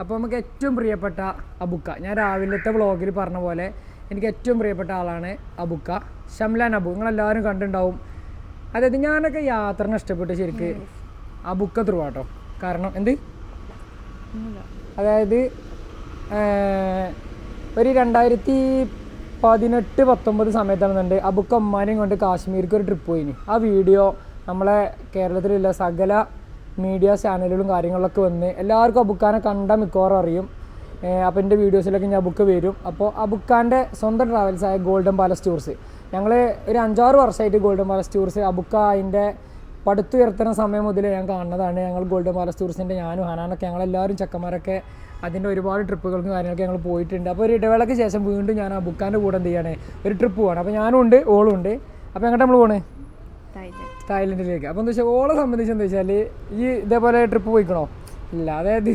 അപ്പോൾ നമുക്ക് ഏറ്റവും പ്രിയപ്പെട്ട അബുക്ക, ഞാൻ രാവിലത്തെ വ്ളോഗിൽ പറഞ്ഞ പോലെ എനിക്ക് ഏറ്റവും പ്രിയപ്പെട്ട ആളാണ് അബുക്ക, ഷംലാൻ അബു. നിങ്ങളെല്ലാവരും കണ്ടിട്ടുണ്ടാവും. അതായത് ഞാനൊക്കെ യാത്രനെ ഇഷ്ടപ്പെട്ട് ശരിക്ക് അബുക്ക ത്രൂ ആട്ടോ. കാരണം എന്ത്, അതായത് ഒരു 2018-19 സമയത്താണെന്നുണ്ട് അബുക്ക ഉമ്മാനെയും കൊണ്ട് കാശ്മീർക്ക് ഒരു ട്രിപ്പ് പോയിനി. ആ വീഡിയോ നമ്മളെ കേരളത്തിലുള്ള സകല മീഡിയ ചാനലുകളും കാര്യങ്ങളിലൊക്കെ വന്ന് എല്ലാവർക്കും അബുക്കാനെ കണ്ടാൽ മിക്കവാറും അറിയും. അപ്പോൾ എൻ്റെ വീഡിയോസിലൊക്കെ ഞാൻ അബുക്ക വരും. അപ്പോൾ അബുക്കാൻ്റെ സ്വന്തം ട്രാവൽസായ ഗോൾഡൻ പാലസ് ടൂർസ്, ഞങ്ങൾ ഒരു 5-6 വർഷമായിട്ട് ഗോൾഡൻ പാലസ് ടൂർസ് അബുക്ക അതിൻ്റെ പടുത്തുയർത്തുന്ന സമയം മുതൽ ഞാൻ കാണുന്നതാണ്. ഞങ്ങൾ ഗോൾഡൻ പാലസ് ടൂറിസ്റ്റിൻ്റെ ഞാനും ഹനാനൊക്കെ ഞങ്ങളെല്ലാവരും ചെക്കന്മാരൊക്കെ അതിൻ്റെ ഒരുപാട് ട്രിപ്പുകൾക്കും കാര്യങ്ങളൊക്കെ ഞങ്ങൾ പോയിട്ടുണ്ട്. അപ്പോൾ ഒരു ഇടവേളയ്ക്ക് ശേഷം വീണ്ടും ഞാൻ അബുക്കാൻ്റെ കൂടെ എന്ത് ചെയ്യാണ്, ഒരു ട്രിപ്പ് പോകണം. അപ്പോൾ ഞാനും ഉണ്ട്, ഓളും ഉണ്ട്. അപ്പോൾ എങ്ങോട്ട് നമ്മൾ പോകണേ? തായ്ലൻഡിലേക്ക്. അപ്പോൾ എന്താ വെച്ചാൽ ഓളെ സംബന്ധിച്ച് എന്താ വെച്ചാൽ ഈ ഇതേപോലെ ട്രിപ്പ് പോയിക്കണോ? ഇല്ല. അതായത്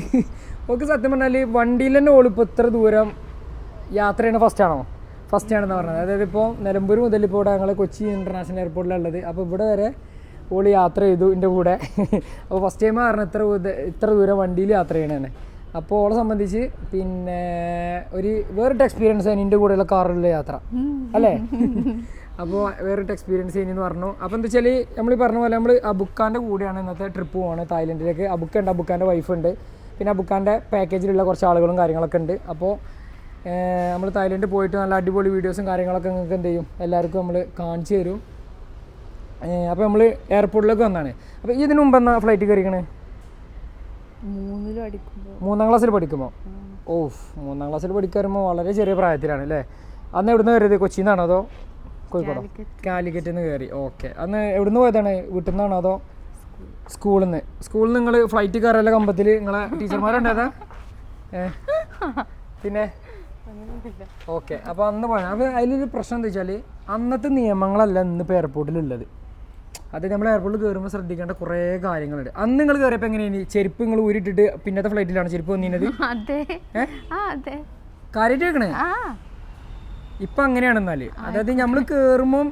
ഓൾക്ക് സത്യം പറഞ്ഞാൽ വണ്ടിയിൽ തന്നെ ഓളിപ്പോൾ ഇത്ര ദൂരം യാത്ര ചെയ്യണ ഫസ്റ്റാണെന്ന് പറഞ്ഞത്. അതായത് ഇപ്പോൾ നിലമ്പൂർ മുതൽ ഇപ്പോൾ ഇവിടെ ഞങ്ങൾ കൊച്ചി ഇൻ്റർനാഷണൽ എയർപോർട്ടിലുള്ളത്. അപ്പോൾ ഇവിടെ വരെ ഓള് യാത്ര ചെയ്തു എൻ്റെ കൂടെ. അപ്പോൾ ഫസ്റ്റ് ടൈം പറഞ്ഞാൽ ഇത്ര ദൂരം വണ്ടിയിൽ യാത്ര ചെയ്യണേ. അപ്പോൾ ഓളെ സംബന്ധിച്ച് പിന്നെ വേറിട്ട എക്സ്പീരിയൻസ് ആണ് എൻ്റെ കൂടെയുള്ള കാറിലുള്ള യാത്ര, അല്ലേ? അപ്പോൾ വേറിട്ട എക്സ്പീരിയൻസ് ചെയ്യുന്നു പറഞ്ഞു. അപ്പോൾ എന്താ വെച്ചാൽ നമ്മൾ പറഞ്ഞ പോലെ നമ്മൾ അബുക്കാൻ്റെ കൂടെയാണ് ഇന്നത്തെ ട്രിപ്പ് പോകുന്നത് തായ്ലൻഡിലേക്ക്. അബുക്ക ഉണ്ട്, അബുക്കാൻ്റെ വൈഫുണ്ട്, പിന്നെ അബുക്കാൻ്റെ പാക്കേജിലുള്ള കുറച്ച് ആളുകളും കാര്യങ്ങളൊക്കെ ഉണ്ട്. അപ്പോൾ നമ്മൾ തായ്ലൻഡ് പോയിട്ട് നല്ല അടിപൊളി വീഡിയോസും കാര്യങ്ങളൊക്കെ നിങ്ങൾക്ക് എന്ത് ചെയ്യും, എല്ലാവർക്കും നമ്മൾ കാണിച്ചു തരും. അപ്പോൾ നമ്മൾ എയർപോർട്ടിലേക്ക് വന്നാണ്. അപ്പോൾ ഇതിനു മുമ്പ് എന്നാ ഫ്ലൈറ്റ് കയറിക്കണേ? 3-ാം ക്ലാസ്സിൽ പഠിക്കുമ്പോൾ. 3-ാം ക്ലാസ്സിൽ പഠിക്കുമ്പോൾ വളരെ ചെറിയ പ്രായത്തിലാണ് അല്ലേ? അന്ന് എവിടുന്ന് കയറിയത്? കൊച്ചിയിൽ നിന്നാണോ അതോ കോഴിക്കോടോ? കാലിക്കറ്റിൽ നിന്ന് കയറി. ഓക്കെ. അന്ന് എവിടുന്ന് പോയതാണ്? വീട്ടിൽ നിന്നാണോ അതോ സ്കൂളിൽ നിന്ന്? നിങ്ങൾ ഫ്ലൈറ്റ് കയറല്ല കമ്പത്തിൽ നിങ്ങളെ ടീച്ചർമാരുണ്ടേതാ? പിന്നെ ഓക്കെ. അപ്പോൾ അന്ന് പോയാൽ അപ്പോൾ അതിലൊരു പ്രശ്നം എന്താ വെച്ചാൽ അന്നത്തെ നിയമങ്ങളല്ല ഇന്നിപ്പോൾ എയർപോർട്ടിലുള്ളത്. അത് നമ്മൾ എയർപോർട്ടിൽ കയറുമ്പോൾ ശ്രദ്ധിക്കേണ്ട കുറേ കാര്യങ്ങളുണ്ട്. അന്ന് നിങ്ങൾ കയറിയപ്പോൾ എങ്ങനെയാണ്? ചെരുപ്പ് നിങ്ങൾ ഊരിട്ടിട്ട് പിന്നത്തെ ഫ്ലൈറ്റിലാണ് ചെരുപ്പ് വന്നിരുന്നത്? കാര്യമായിട്ട് കേൾക്കണേ? ഇപ്പം അങ്ങനെയാണെന്നാല്, അതായത് നമ്മൾ കയറുമ്പം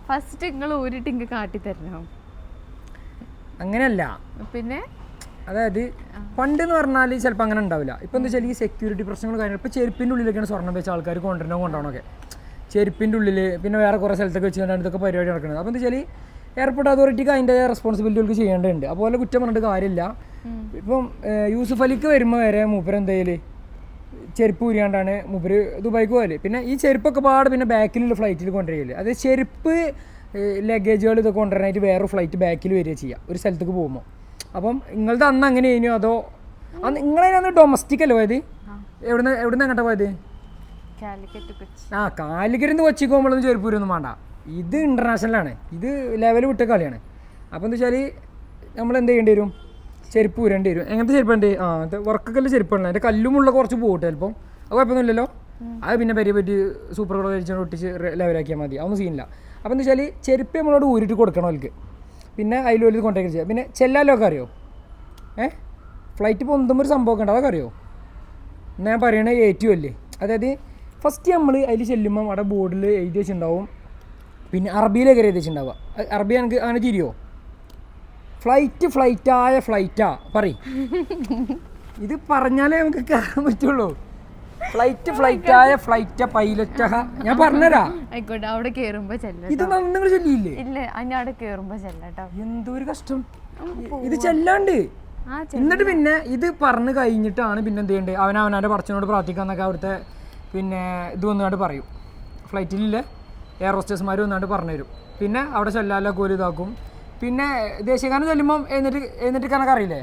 ഫസ്റ്റ് നിങ്ങൾ ഊരിട്ട് ഇങ്ങ് കാട്ടി തരണം. അങ്ങനെയല്ല. പിന്നെ അതായത് പണ്ട് എന്ന് പറഞ്ഞാൽ ചിലപ്പോൾ അങ്ങനെ ഉണ്ടാവില്ല. ഇപ്പം എന്താ വെച്ചാൽ ഈ സെക്യൂരിറ്റി പ്രശ്നങ്ങൾ കാര്യങ്ങൾ. ഇപ്പോൾ ചെരുപ്പിൻ്റെ ഉള്ളിലൊക്കെയാണ് സ്വർണ്ണം വെച്ച ആൾക്കാർ കൊണ്ടുപോകണമൊക്കെ. ചെരുപ്പിൻ്റെ ഉള്ളിൽ പിന്നെ വേറെ കുറേ സ്ഥലത്തൊക്കെ വെച്ച് കൊണ്ടാണ് ഇതൊക്കെ പരിപാടി നടക്കുന്നത്. അപ്പോൾ എന്താ വെച്ചാൽ എയർപോർട്ട് അതോറിറ്റിക്ക് അതിൻ്റെ റെസ്പോൺസിബിലിറ്റികൾക്ക് ചെയ്യേണ്ടതുണ്ട്. അപ്പോൾ കുറ്റം പറഞ്ഞിട്ട് കാര്യമില്ല. ഇപ്പം യൂസുഫ് അലിക്ക് വരുമ്പോൾ വരെ മൂപ്പര് എന്തായാലും ചെരുപ്പ് ഊരിയാണ്ടാണ് മൂപ്പര് ദുബായിക്ക് പോകല്. പിന്നെ ഈ ചെരുപ്പൊക്കെ പാട് പിന്നെ ബാക്കിലുള്ള ഫ്ലൈറ്റിൽ കൊണ്ടുവരികയില്ല. അത് ചെരുപ്പ് ലഗേജുകൾ ഇതൊക്കെ കൊണ്ടുവരാനായിട്ട് വേറെ ഫ്ലൈറ്റ് ബാക്കിൽ വരിക ചെയ്യുക ഒരു സ്ഥലത്തേക്ക് പോകുമ്പോൾ. അപ്പം നിങ്ങളുടെ അന്ന് അങ്ങനെ കഴിഞ്ഞു അതോ അന്ന് നിങ്ങളതിനന്ന് ഡൊമസ്റ്റിക് അല്ലേ പോയത്? എവിടുന്ന് എങ്ങോട്ടാണ് പോയത്? കാലിക്കറ്റ് നിന്ന് കൊച്ചിക്ക് പോകുമ്പോഴൊന്നും ചെരുപ്പ് ഊരൊന്നും വേണ്ട. ഇത് ഇൻ്റർനാഷണലാണ്, ഇത് ലെവൽ വിട്ട കളിയാണ്. അപ്പോൾ എന്താ വെച്ചാൽ നമ്മൾ എന്ത് ചെയ്യേണ്ടി വരും? ചെരുപ്പ് ഊരേണ്ടി വരും. എങ്ങനത്തെ ചെരുപ്പുണ്ട്? വർക്കൊക്കെ ചെരുപ്പാണ്. അതിൻ്റെ കല്ലുമുള്ള കുറച്ച് പോകട്ടെ ചിലപ്പം. അത് കുഴപ്പമൊന്നുമില്ലല്ലോ. അത് പിന്നെ പറ്റി സൂപ്പർ കളർ കഴിച്ചാൽ ഒട്ടിച്ച് ലെവലാക്കിയാൽ മതി, അതൊന്നും സീനില്ല. അപ്പോൾ എന്താ വെച്ചാൽ ചെരുപ്പ് നമ്മളോട് ഊരിട്ട് കൊടുക്കണം അവർക്ക്. പിന്നെ അതിൽ വലിയ കോൺടാക്ട് ചെയ്യുക. പിന്നെ ചെല്ലാലൊക്കെ അറിയോ? ഫ്ലൈറ്റ് പൊന്തുമ്പോൾ ഒരു സംഭവമൊക്കെ ഉണ്ട്, അതൊക്കെ അറിയോ? ഞാൻ പറയണത് ഏറ്റവും അല്ലേ. അതായത് ഫസ്റ്റ് നമ്മൾ അതിൽ ചെല്ലുമ്പം അവിടെ ബോർഡിൽ എഴുതി വെച്ചിട്ടുണ്ടാവും, പിന്നെ അറബിയിലേക്ക് എഴുതി വെച്ചിട്ടുണ്ടാവുക. അറബി എനിക്ക് അങ്ങനെ തിരിയോ? ഫ്ലൈറ്റാ പറയും. ഇത് പറഞ്ഞാലേ നമുക്ക് കയറാൻ പറ്റുള്ളൂ. ഫ്ലൈറ്റായ പൈലറ്റാ ഞാൻ പറഞ്ഞുതരാ. ആയിക്കോട്ടെ, അവിടെ കേറുമ്പോ ഇത് നിങ്ങൾ ചെല്ലിയില്ലേ? ഇല്ല, അവിടെ കേറുമ്പോ ചെല്ലട്ടോ. എന്തൊരു കഷ്ടം ഇത് ചെല്ലാണ്ട്. എന്നിട്ട് പിന്നെ ഇത് പറഞ്ഞു കഴിഞ്ഞിട്ടാണ് പിന്നെ എന്ത് ചെയ്യേണ്ടത്? അവനവൻ്റെ പറച്ചനോട് പ്രാർത്ഥിക്കാന്നൊക്കെ അവിടുത്തെ പിന്നെ ഇത് വന്നുകൊണ്ട് പറയും. ഫ്ലൈറ്റിലില്ലേ എയർ ഹോസ്റ്റേഴ്സ്മാർ വന്നുകൊണ്ട് പറഞ്ഞു തരും. പിന്നെ അവിടെ ചെല്ലാലൊക്കെ ഒരു ഇതാക്കും. പിന്നെ ദേശീയഗാനം ചെല്ലുമ്പം എന്നിട്ട് കണക്ക് അറിയില്ലേ?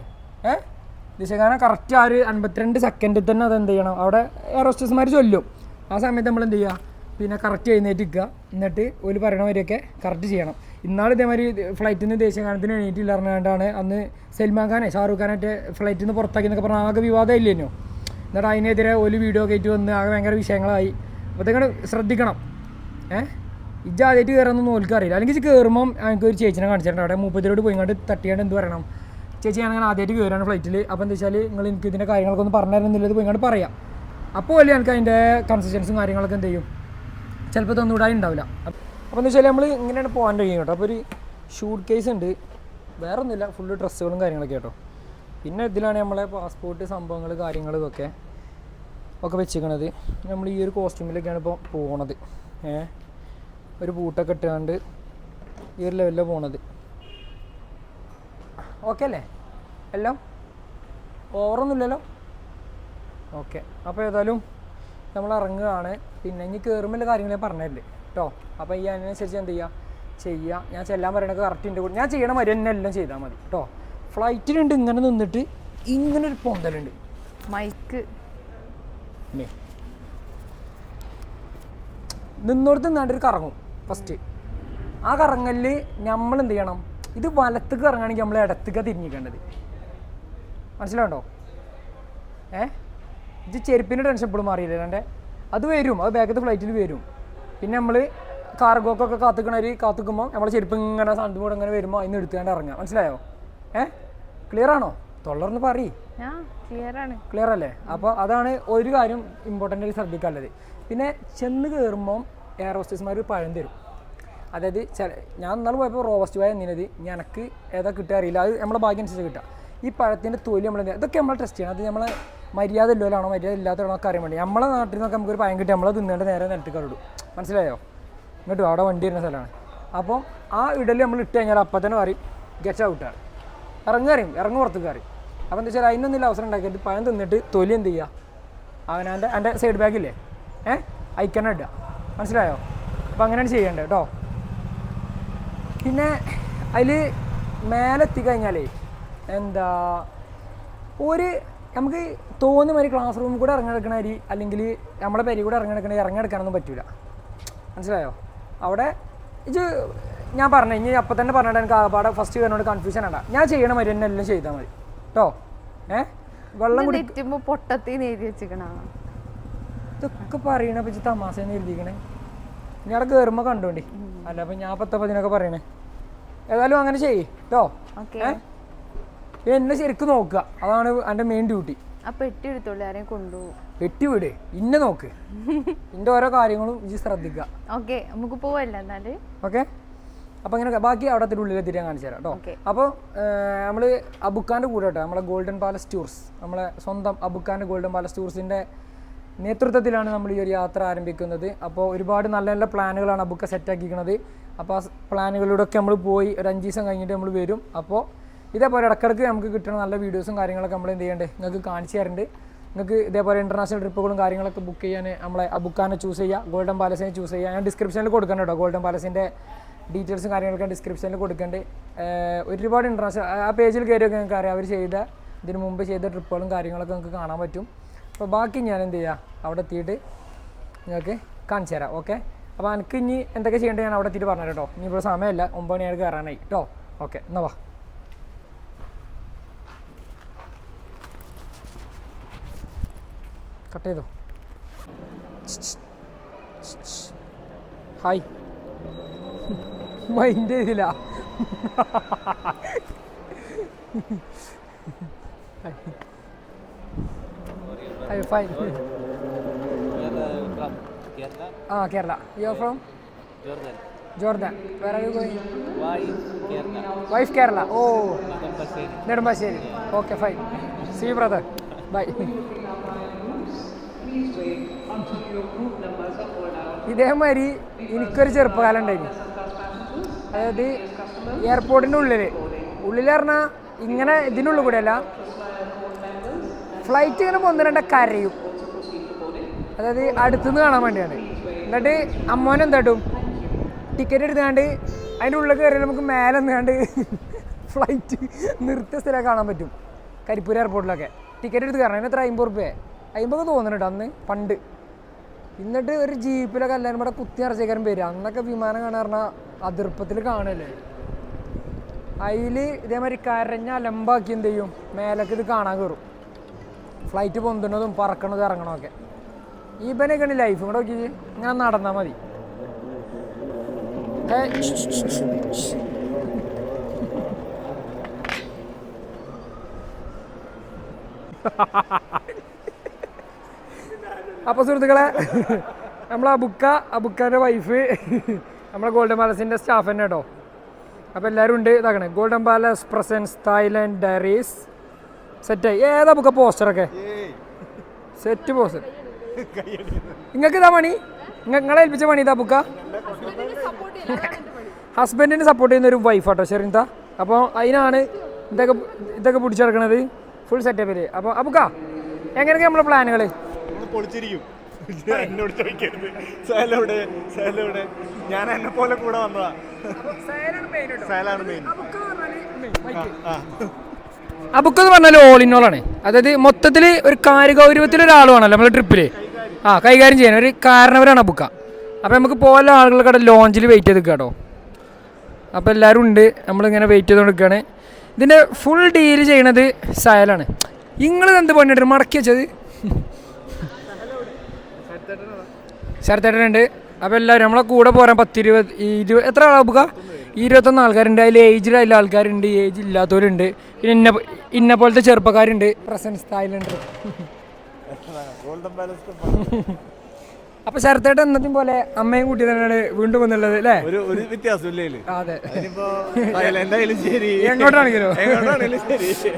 ദേശീയഗാനം കറക്റ്റ് ആ ഒരു 52 സെക്കൻഡിൽ തന്നെ അതെന്ത് ചെയ്യണം, അവിടെ എയർ ഹോസ്റ്റേഴ്സ്മാർ ചൊല്ലും. ആ സമയത്ത് നമ്മൾ എന്ത് ചെയ്യുക, പിന്നെ കറക്റ്റ് എഴുന്നേറ്റിക്കുക. എന്നിട്ട് ഒരു പറയണവരെയൊക്കെ കറക്റ്റ് ചെയ്യണം. ഇന്നാൾ ഇതേമാതിരി ഫ്ലൈറ്റിൽ നിന്ന് ദേശീയഗാനത്തിന് എണീറ്റില്ല പറഞ്ഞുകൊണ്ടാണ് അന്ന് സൽമാൻ ഖാനെ ഷാറൂഖ് ഖാനായിട്ട് ഫ്ലൈറ്റിൽ നിന്ന് പുറത്താക്കി എന്നൊക്കെ പറഞ്ഞാൽ ആകെ വിവാദം ഇല്ലേനോ. എന്നിട്ട് അതിനെതിരെ ഒരു വീഡിയോ കയറ്റി വന്ന് ആകെ ഭയങ്കര വിഷയങ്ങളായി. അപ്പോൾ ഇതങ്ങനെ ശ്രദ്ധിക്കണം. ഇജ്ജ് ആദ്യമായിട്ട് കയറാനൊന്നും ഓൽക്കറിയില്ല. അല്ലെങ്കിൽ കയറുമ്പം എനിക്ക് ഒരു ചേച്ചിനെ കാണിച്ചിട്ടുണ്ട്. അവിടെ മൂപ്പത്തിലോട് പോയി ഇങ്ങോട്ട് തട്ടിയാണ്ട് എന്ത് പറയണം, ചേച്ചി ഞാനങ്ങനെ ആദ്യമായിട്ട് കയറാണ് ഫ്ലൈറ്റിൽ, അപ്പോൾ എന്താ വെച്ചാൽ നിങ്ങൾ എനിക്ക് ഇതിൻ്റെ കാര്യങ്ങളൊക്കെ ഒന്ന് പറഞ്ഞു തരുന്നില്ലത് പോയി ഇങ്ങോട്ട് പറയാം. അപ്പോൾ അല്ലേ എനിക്ക് അതിൻ്റെ കൺസിസ്റ്റൻസും കാര്യങ്ങളൊക്കെ എന്ത് ചെയ്യും, ചിലപ്പോൾ തൊന്നുകൂടായി ഉണ്ടാവില്ല. അപ്പോൾ എന്താ വെച്ചാൽ നമ്മൾ ഇങ്ങനെയാണ് പോകാൻ കഴിയും കേട്ടോ. അപ്പോൾ ഒരു ഷൂട്ട് കേസ് ഉണ്ട്, വേറെ ഒന്നുമില്ല, ഫുള്ള് ഡ്രസ്സുകളും കാര്യങ്ങളൊക്കെ കേട്ടോ. പിന്നെ ഇതിലാണ് നമ്മളെ പാസ്പോർട്ട് സംഭവങ്ങൾ കാര്യങ്ങൾ ഇതൊക്കെ വെച്ചിരിക്കണത്. നമ്മൾ ഈ ഒരു കോസ്റ്റ്യൂമിലൊക്കെയാണ് ഇപ്പോൾ പോണത്. ഒരു ബൂട്ടൊക്കെ ഇട്ടുകൊണ്ട് ഈ ഒരു ലെവലിലാണ് പോണത്. ഓക്കെ അല്ലേ? എല്ലാം ഓവറൊന്നുമില്ലല്ലോ? ഓക്കെ. അപ്പോൾ ഏതായാലും നമ്മൾ ഇറങ്ങുകയാണ്. പിന്നെ ഇനി കയറുമ്പോൾ കാര്യങ്ങൾ ഞാൻ പറഞ്ഞതല്ലേ കേട്ടോ. അപ്പോൾ ഈ അതിനനുസരിച്ച് എന്ത് ചെയ്യുക. ഞാൻ ചെല്ലാൻ പറയണത് കറക്റ്റ് എൻ്റെ കൂടെ ഞാൻ ചെയ്യണ മതി തന്നെ എല്ലാം ചെയ്താൽ മതി കേട്ടോ. ഫ്ലൈറ്റിലുണ്ട് ഇങ്ങനെ നിന്നിട്ട് ഇങ്ങനൊരു പൊന്തലുണ്ട് മൈക്ക് നിന്നോടത്ത് നിന്നാണ്ടൊരു കറങ്ങും ഫസ്റ്റ്. ആ കറങ്ങലിൽ നമ്മൾ എന്ത് ചെയ്യണം, ഇത് വലത്തേക്ക് ഇറങ്ങുകയാണെങ്കിൽ നമ്മൾ ഇടത്തേക്ക് തിരിഞ്ഞിക്കേണ്ടത്. മനസ്സിലാണ്ടോ? ഇത് ചെരുപ്പിൻ്റെ ടെൻഷൻ എപ്പോഴും മാറിയില്ല എൻ്റെ. അത് വരും, അത് ബാക്കത്തെ ഫ്ലൈറ്റിൽ വരും. പിന്നെ നമ്മൾ കാർഗോക്കൊക്കെ കാത്തുക്കുമ്പോൾ നമ്മൾ ചെരുപ്പ് ഇങ്ങനെ സൗണ്ട് കൂടെ ഇങ്ങനെ വരുമ്പോൾ അതിന് എടുത്തുകൊണ്ട് ഇറങ്ങുക. മനസ്സിലായോ? ക്ലിയർ ആണോ? തൊള്ളർന്ന് പറയ്. ക്ലിയർ അല്ലേ? അപ്പോൾ അതാണ് ഒരു കാര്യം ഇമ്പോർട്ടൻ്റ് ആയിട്ട് ശ്രദ്ധിക്കാനുള്ളത്. പിന്നെ ചെന്ന് കയറുമ്പം എയർ ഹോസ്റ്റസ്മാർ ഒരു പഴം തരും. അതായത് ഞാൻ ഇന്നാൾ പോയപ്പോൾ റോസ്റ്റ് പോയ എന്നിനത് എനിക്ക് ഏതാ കിട്ടുക അറിയില്ല. അത് നമ്മളെ ഭാഗ്യം അനുസരിച്ച് കിട്ടുക. ഈ പഴത്തിൻ്റെ തൊലി നമ്മൾ ഇതൊക്കെ നമ്മൾ ടെസ്റ്റ് ചെയ്യണം. അത് നമ്മളെ മര്യാദ ഇല്ലാതാണോ മര്യാദ ഇല്ലാത്തതാണോ ഒക്കെ അറിയാൻ വേണ്ടി. നമ്മളെ നാട്ടിൽ നിന്നൊക്കെ നമുക്കൊരു പഴം കിട്ടി നമ്മളെ തിന്നേണ്ട നേരെ നിലത്തേക്ക് ഇടും. മനസ്സിലായോ? ഇങ്ങോട്ടും അവിടെ വണ്ടി വരുന്ന സ്ഥലമാണ്. അപ്പം ആ ഇടൽ നമ്മൾ ഇട്ട് കഴിഞ്ഞാൽ അപ്പം തന്നെ പറയും ഗെറ്റ് ഔട്ടാണ്, ഇറങ്ങി പുറത്തേക്ക് കയറി. അപ്പോൾ എന്താ വെച്ചാൽ അതിനൊന്നുമില്ല അവസരം ഉണ്ടാക്കിയിട്ട് പഴം തിന്നിട്ട് തൊലി എന്ത് ചെയ്യുക, അവനാൻ്റെ എൻ്റെ സൈഡ് ബാഗില്ലേ അയക്കണ ഇടുക. മനസ്സിലായോ? അപ്പോൾ അങ്ങനെയാണ് ചെയ്യേണ്ടത് കേട്ടോ. പിന്നെ അതിൽ മേലെത്തിക്കഴിഞ്ഞാലേ എന്താ ഒരു നമുക്ക് തോന്നുന്ന മാതിരി ക്ലാസ് റൂമിൽ കൂടെ ഇറങ്ങിയെടുക്കണ അരി അല്ലെങ്കിൽ നമ്മളെ പേരിൽ കൂടെ ഇറങ്ങിയെടുക്കാനൊന്നും പറ്റില്ല. മനസ്സിലായോ? അവിടെ ഇത് ഞാൻ പറഞ്ഞു ഇനി അപ്പം തന്നെ പറഞ്ഞിട്ട് എനിക്ക് ആപാടെ ഫസ്റ്റ് കയറിനോട് കൺഫ്യൂഷൻ വേണ്ട. ഞാൻ ചെയ്യണ മാതിരി തന്നെ എല്ലാം ചെയ്താൽ മതി കേട്ടോ. വെള്ളം കുടിക്കുമ്പോൾ പൊട്ടത്തിന് എഴുതി വെച്ചിക്കണ ഇതൊക്കെ പറയണ പറ്റി തമാശന്ന് എഴുതിക്കണേ. ഇനി അവിടെ കയറുമ്പോൾ കണ്ടോണ്ടി. അല്ല അപ്പം ഞാൻ പത്തപ്പതിനൊക്കെ പറയണേ. ഏതായാലും അങ്ങനെ ചെയ്യ് കേട്ടോ. എന്നെ ശരിക്കും നോക്കുക, അതാണ് എൻ്റെ മെയിൻ ഡ്യൂട്ടി. പെട്ടി എടുത്തോളൂ, ആരെയും കൊണ്ടുപോകും. പെട്ടി വിട്, ഇന്നെ നോക്ക്. ഇതിൻ്റെ ഓരോ കാര്യങ്ങളും ഇത് ശ്രദ്ധിക്കുക. ഓക്കെ, നമുക്ക് പോവല്ല എന്നാല്. ഓക്കെ. അപ്പോൾ ഇങ്ങനെ ബാക്കി അവിടെ ഉള്ളിലെത്തിയിട്ട് ഞാൻ കാണിച്ചു തരാം കേട്ടോ. അപ്പോൾ നമ്മൾ അബുക്കാൻ്റെ കൂടെ കേട്ടോ, നമ്മളെ ഗോൾഡൻ പാലസ് ടൂർസ്, നമ്മളെ സ്വന്തം അബുക്കാൻ്റെ ഗോൾഡൻ പാലസ് ടൂർസിൻ്റെ നേതൃത്വത്തിലാണ് നമ്മൾ ഈ ഒരു യാത്ര ആരംഭിക്കുന്നത്. അപ്പോൾ ഒരുപാട് നല്ല നല്ല പ്ലാനുകളാണ് അബുക്ക സെറ്റാക്കിയിരിക്കുന്നത്. അപ്പോൾ ആ പ്ലാനുകളിലൂടെയൊക്കെ നമ്മൾ പോയി ഒരു 5 ദിവസം കഴിഞ്ഞിട്ട് നമ്മൾ വരും. അപ്പോൾ ഇതേപോലെ ഇടയ്ക്കിടയ്ക്ക് നമുക്ക് കിട്ടുന്ന നല്ല വീഡിയോസും കാര്യങ്ങളൊക്കെ നമ്മൾ എന്ത് ചെയ്യേണ്ടത് നിങ്ങൾക്ക് കാണിച്ചു തരുന്നുണ്ട്. നിങ്ങൾക്ക് ഇതേപോലെ ഇൻ്റർനാഷണൽ ട്രിപ്പുകളും കാര്യങ്ങളൊക്കെ ബുക്ക് ചെയ്യാൻ നമ്മളെ അബുക്കാനെ ചൂസ് ചെയ്യുക, ഗോൾഡൻ പാലസിനെ ചൂസ് ചെയ്യുക. ഞാൻ ഡിസ്ക്രിപ്ഷനിൽ കൊടുക്കണം കേട്ടോ, ഗോൾഡൻ പാലസിൻ്റെ ഡീറ്റെയിൽസും കാര്യങ്ങളൊക്കെ ഡിസ്ക്രിപ്ഷനിൽ കൊടുക്കേണ്ടത്. ഒരുപാട് ഇൻ്റർനാഷണൽ ആ പേജിൽ കയറിയൊക്കെ നിങ്ങൾക്ക് അറിയാം. അവർ ഇതിന് മുമ്പ് ചെയ്ത ട്രിപ്പുകളും കാര്യങ്ങളൊക്കെ നിങ്ങൾക്ക് കാണാൻ പറ്റും. അപ്പോൾ ബാക്കി ഞാൻ എന്ത് ചെയ്യുക, അവിടെ എത്തിയിട്ട് നിങ്ങൾക്ക് കാണിച്ചു തരാം. ഓക്കെ. അപ്പോൾ എനിക്ക് ഇനി എന്തൊക്കെ ചെയ്യേണ്ടത് ഞാൻ അവിടെ എത്തിയിട്ട് പറഞ്ഞു കേട്ടോ. ഇനി ഇപ്പോൾ സമയമല്ല, 9 മണിയായിട്ട് കയറാനായി കേട്ടോ. ഓക്കെ, എന്നാൽ വാ. കട്ട് ചെയ്തോ. ഹായ്. മൈൻഡ് ചെയ്തില്ല. Fine. From Kerala. Kerala. You are from? Jordan. Where are you going? Wife Kerala. Oh. Nedambasheri. Okay, fine. See you, brother. Bye. ഇതേമാതിരി എനിക്കൊരു ചെറുപ്പകാലം ഉണ്ടായിരുന്നു. അതായത് എയർപോർട്ടിൻ്റെ ഉള്ളിൽ പറഞ്ഞാൽ ഇങ്ങനെ ഇതിനുള്ളിൽ കൂടെ അല്ല, ഫ്ലൈറ്റ് ഇങ്ങനെ 1-2 കരയും. അതായത് അടുത്തുനിന്ന് കാണാൻ വേണ്ടിയാണ്. എന്നിട്ട് അമ്മോനെ എന്താട്ടും ടിക്കറ്റ് എടുത്താണ്ട് അതിൻ്റെ ഉള്ളിൽ കയറി നമുക്ക് മേലെ നിന്നാണ്ട് ഫ്ലൈറ്റ് നിർത്തിയ സ്ഥലം കാണാൻ പറ്റും. കരിപ്പൂർ എയർപോർട്ടിലൊക്കെ ടിക്കറ്റ് എടുത്ത് കയറണം. അതിന് എത്ര 50 രൂപ 50 തോന്നുന്നുണ്ട് അന്ന് പണ്ട്. എന്നിട്ട് ഒരു ജീപ്പിലൊക്കെ എല്ലാവരും ഇവിടെ കുത്തി നിറച്ചേക്കാരും വരിക. അന്നൊക്കെ വിമാനം കാണാൻ പറഞ്ഞാൽ അതിർപ്പത്തിൽ കാണല്ലേ. അതിൽ ഇതേമാതിരി കരഞ്ഞ അലമ്പാക്കി എന്ത് ചെയ്യും, മേലൊക്കെ ഇത് കാണാൻ കയറും. ഫ്ലൈറ്റ് പൊന്തുന്നതും പറക്കണതും ഇറങ്ങണമൊക്കെ. ഇവനൊക്കെയാണ് ലൈഫ്. ഇവിടെ നോക്കി ഇങ്ങനെ നടന്നാൽ മതി. അപ്പോൾ സുഹൃത്തുക്കളെ, നമ്മളെ അബുക്കാൻ്റെ വൈഫ് നമ്മളെ ഗോൾഡൻ പാലസിൻ്റെ സ്റ്റാഫ് തന്നെ കേട്ടോ. അപ്പോൾ എല്ലാവരും ഉണ്ട്. ഇതാക്കണേ Golden Palace presents Thailand Diaries സെറ്റായി. ഏതാ ബുക്ക പോസ്റ്ററൊക്കെ? Set poster. നിങ്ങൾക്ക് ഇതാ പണി? നിങ്ങളെ ഏൽപ്പിച്ച പണി ഇതാ ബുക്ക? ഹസ്ബൻഡിന് സപ്പോർട്ട് ചെയ്യുന്ന ഒരു വൈഫാട്ടോ ഷെറിൻത. അപ്പോൾ അതിനാണ് ഇതൊക്കെ പിടിച്ചെടുക്കണത് ഫുൾ സെറ്റപ്പിൽ. അപ്പോൾ അബുക്ക എങ്ങനെയൊക്കെ നമ്മളെ പ്ലാനുകൾ? പൊളിച്ചിരിക്കും. എന്നോട് ചോദിക്കരുത് സേലോടെ ഞാൻ എന്നെ പോലെ കൂടെ വന്നതാ. സേലാണ് മെയിൻ. അബുക്ക് എന്ന് പറഞ്ഞാൽ ഓൾ ഇൻ ഓൾ ആണ്. അതായത് മൊത്തത്തിൽ ഒരു കാര്യഗൗരവത്തിലൊരാളുമാണല്ലോ നമ്മൾ ട്രിപ്പിൽ കൈകാര്യം ചെയ്യാൻ ഒരു കാരണവരാണ് അബുക്ക. അപ്പോൾ നമുക്ക് പോലെ ആളുകളൊക്കെ ലോഞ്ചിൽ വെയിറ്റ് ചെയ്ത് കേട്ടോ. അപ്പോൾ എല്ലാവരും ഉണ്ട്, നമ്മളിങ്ങനെ വെയിറ്റ് ചെയ്തുകൊണ്ട് നിൽക്കുകയാണ്. ഇതിൻ്റെ ഫുൾ ഡീൽ ചെയ്യണത് സയലാണ്. നിങ്ങൾ എന്ത് പണിയിട്ട് മടക്കി വെച്ചത്? ശരത്തേട്ടനുണ്ട്. അപ്പോൾ എല്ലാവരും നമ്മളെ കൂടെ പോരാൻ 10-20 എത്ര ആളാ ബുക്ക? 21 ആൾക്കാരുണ്ട്. അതിൽ ഏജ്ഡ് ആയിട്ടുള്ള ആൾക്കാരുണ്ട്, ഏജ് ഇല്ലാത്തവരുണ്ട്, പിന്നെ ഇന്ന പോലത്തെ ചെറുപ്പക്കാരുണ്ട്. Presence Thailand. അപ്പൊ ശരത്തേട്ടൻ എന്നതും പോലെ അമ്മയും കുട്ടി തന്നെയാണ് വീണ്ടും വന്നുള്ളത് അല്ലേ? ഒരു വ്യത്യാസമില്ലേ? അതെ. എങ്ങോട്ടാണെങ്കിലും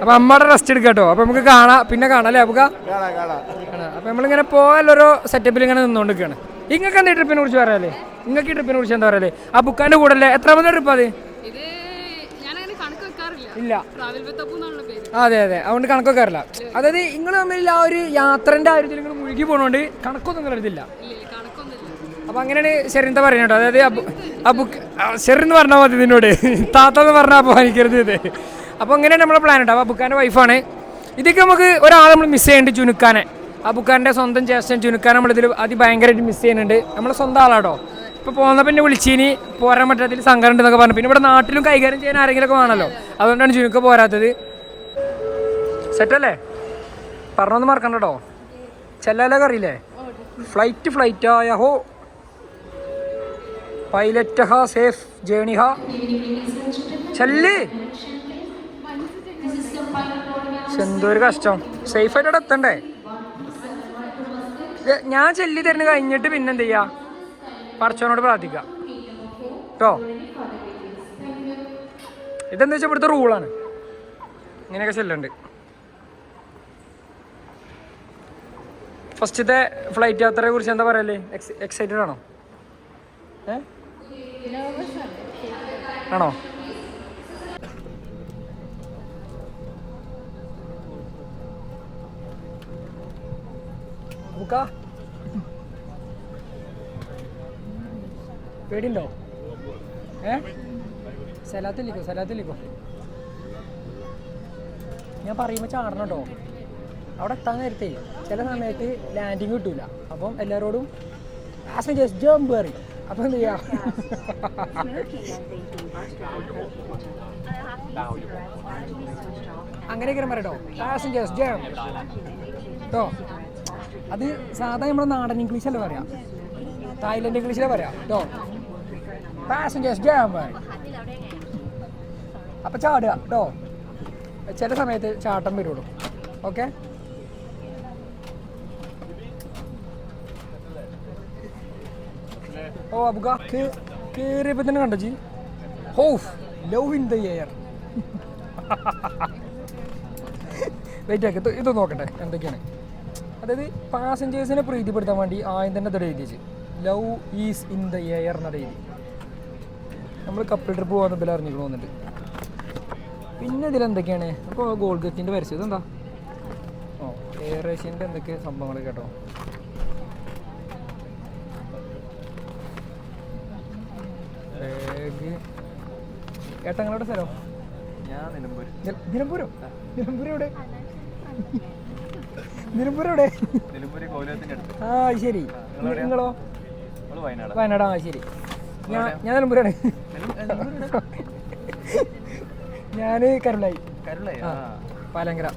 അപ്പൊ അമ്മയുടെ റെസ്റ്റ് എടുക്കാട്ടോ. അപ്പൊ നമുക്ക് പിന്നെ കാണാം അല്ലേ അബുക്ക? അപ്പൊ നമ്മളിങ്ങനെ പോകാനൊരു സെറ്റപ്പിൽ ഇങ്ങനെ നിന്നുകൊണ്ടിരിക്കുകയാണ്. നിങ്ങൾക്ക് എന്താ ട്രിപ്പിനെ കുറിച്ച് പറയാല്ലേ? നിങ്ങൾക്ക് ഈ ട്രിപ്പിനെ കുറിച്ച് എന്താ പറയല്ലേ? ആ ബുക്കാന്റെ കൂടെ അല്ലേ? എത്രാമത്തെ ട്രിപ്പ് അത്? ഇല്ല. അതെ അതുകൊണ്ട് കണക്ക് വെക്കാറില്ല. അതായത് നിങ്ങൾ തമ്മിൽ ആ ഒരു യാത്രന്റെ കാര്യത്തിൽ നിങ്ങൾ മുഴുകി പോണോണ്ട് കണക്കൊന്നും നിങ്ങൾ എടുത്തില്ല. അപ്പൊ അങ്ങനെയാണ് ഷെറിൻത പറയുന്നത്. അതായത് ഷെറിന്ന് പറഞ്ഞാൽ മതി ഇതിനോട്, താത്തെന്ന് പറഞ്ഞാൽ അപമാനിക്കരുത് ഇത്. അപ്പോൾ അങ്ങനെയാണ് നമ്മളെ പ്ലാൻ ഉണ്ട്. അപ്പോൾ അബുക്കാൻ്റെ വൈഫാണ്. ഇതൊക്കെ നമുക്ക് ഒരാളെ നമ്മൾ മിസ് ചെയ്യുന്നുണ്ട്, ചുനുക്കാനെ. അബുക്കാൻ്റെ സ്വന്തം ജ്യേഷ്ഠൻ ചുനുക്കാൻ നമ്മളിതിൽ ഭയങ്കരമായിട്ട് മിസ് ചെയ്യുന്നുണ്ട്. നമ്മളെ സ്വന്തം ആളാട്ടോ. ഇപ്പോൾ പോകുന്ന പിന്നെ വിളിച്ചിനി പോരാൻ പറ്റാത്തതിൽ സങ്കടം ഉണ്ടെന്നൊക്കെ പറഞ്ഞു. പിന്നെ ഇവിടെ നാട്ടിലും കൈകാര്യം ചെയ്യാൻ ആരെങ്കിലുമൊക്കെ വേണമല്ലോ, അതുകൊണ്ടാണ് ചുനുക്ക പോരാത്തത്. സെറ്റല്ലേ? പറഞ്ഞൊന്നും മറക്കണ്ട കേട്ടോ. ചെല്ലാലൊക്കെ അറിയില്ലേ? ഫ്ലൈറ്റ് ഹോ പൈലറ്റ് ഹാ സേഫ് ജേണി ഹാ ചെല്ല്. എന്തോരു കഷ്ടം. സേഫായിട്ട് അവിടെ എത്തണ്ടേ? ഞാൻ ചെല്ലി തരുന്ന കഴിഞ്ഞിട്ട് പിന്നെന്ത് ചെയ്യാ? പറച്ചവനോട് പ്രാർത്ഥിക്കാം കേട്ടോ. ഇതെന്താ വെച്ചാൽ ഇവിടുത്തെ റൂളാണ്, ഇങ്ങനെയൊക്കെ ചെല്ലുണ്ട്. ഫസ്റ്റത്തെ ഫ്ലൈറ്റ് യാത്രയെ കുറിച്ച് എന്താ പറയല്ലേ? എക്സൈറ്റഡ് ആണോ? ആണോ? പേടിയുണ്ടോ? സലാത്തിലിക്കോ ഞാൻ പറയുമ്പോൾ ചാടണം കേട്ടോ. അവിടെ എത്താൻ നേരത്തെ ചില സമയത്ത് ലാൻഡിങ് കിട്ടൂല. അപ്പം എല്ലാവരോടും ജമ്പ് കയറി. അപ്പം എന്ത് ചെയ്യാ? അങ്ങനെയൊക്കെ പറയട്ടോ, പാസഞ്ചേഴ്സ് ജം കേട്ടോ. അത് സാധാ നമ്മുടെ നാടൻ ഇംഗ്ലീഷല്ലേ പറയാം, തായ്ലൻഡ് ഇംഗ്ലീഷിലെ പറയാം കേട്ടോ. പാസഞ്ചേഴ്സ് ജം. അപ്പം ചാടുക കേട്ടോ. ചില സമയത്ത് ചാട്ടം വരുള്ളൂ. ഓക്കെ. ഓ അബുക്ക കയറിയപ്പോൾ തന്നെ കണ്ടോ ജി? ഹോഫ് love in the air. Wait ആക്കി ഇത് നോക്കട്ടെ എന്തൊക്കെയാണ്. അതായത് പാസഞ്ചേഴ്സിനെ പ്രീതിപ്പെടുത്താൻ വേണ്ടി ആദ്യം തന്നെ ഇതോടെ എഴുതിച്ച് love is in the air എന്നത് എഴുതി. നമ്മൾ കപ്പിൾ ട്രിപ്പ് പോകുന്ന ഇതിൽ അറിഞ്ഞിട്ട് പോകുന്നുണ്ട്. പിന്നെ ഇതിലെന്തൊക്കെയാണ്? അപ്പോൾ ഗോൾഗറ്റിൻ്റെ പരസ്യം ഇതെന്താ? ഓ എയർ ഏഷ്യൻ്റെ എന്തൊക്കെ സംഭവങ്ങൾ കേട്ടോ. ബാഗ് ഏട്ടങ്ങളുടെ സ്ഥലം? ഞാൻ നിലമ്പൂരോ? നിലമ്പൂർ എവിടെ? ആ ശരി. നിങ്ങളോ? വയനാട്. ആ ശരി. ഞാൻ നിലമ്പൂരാണ്. ഞാൻ കരുളായി പാലങ്കര.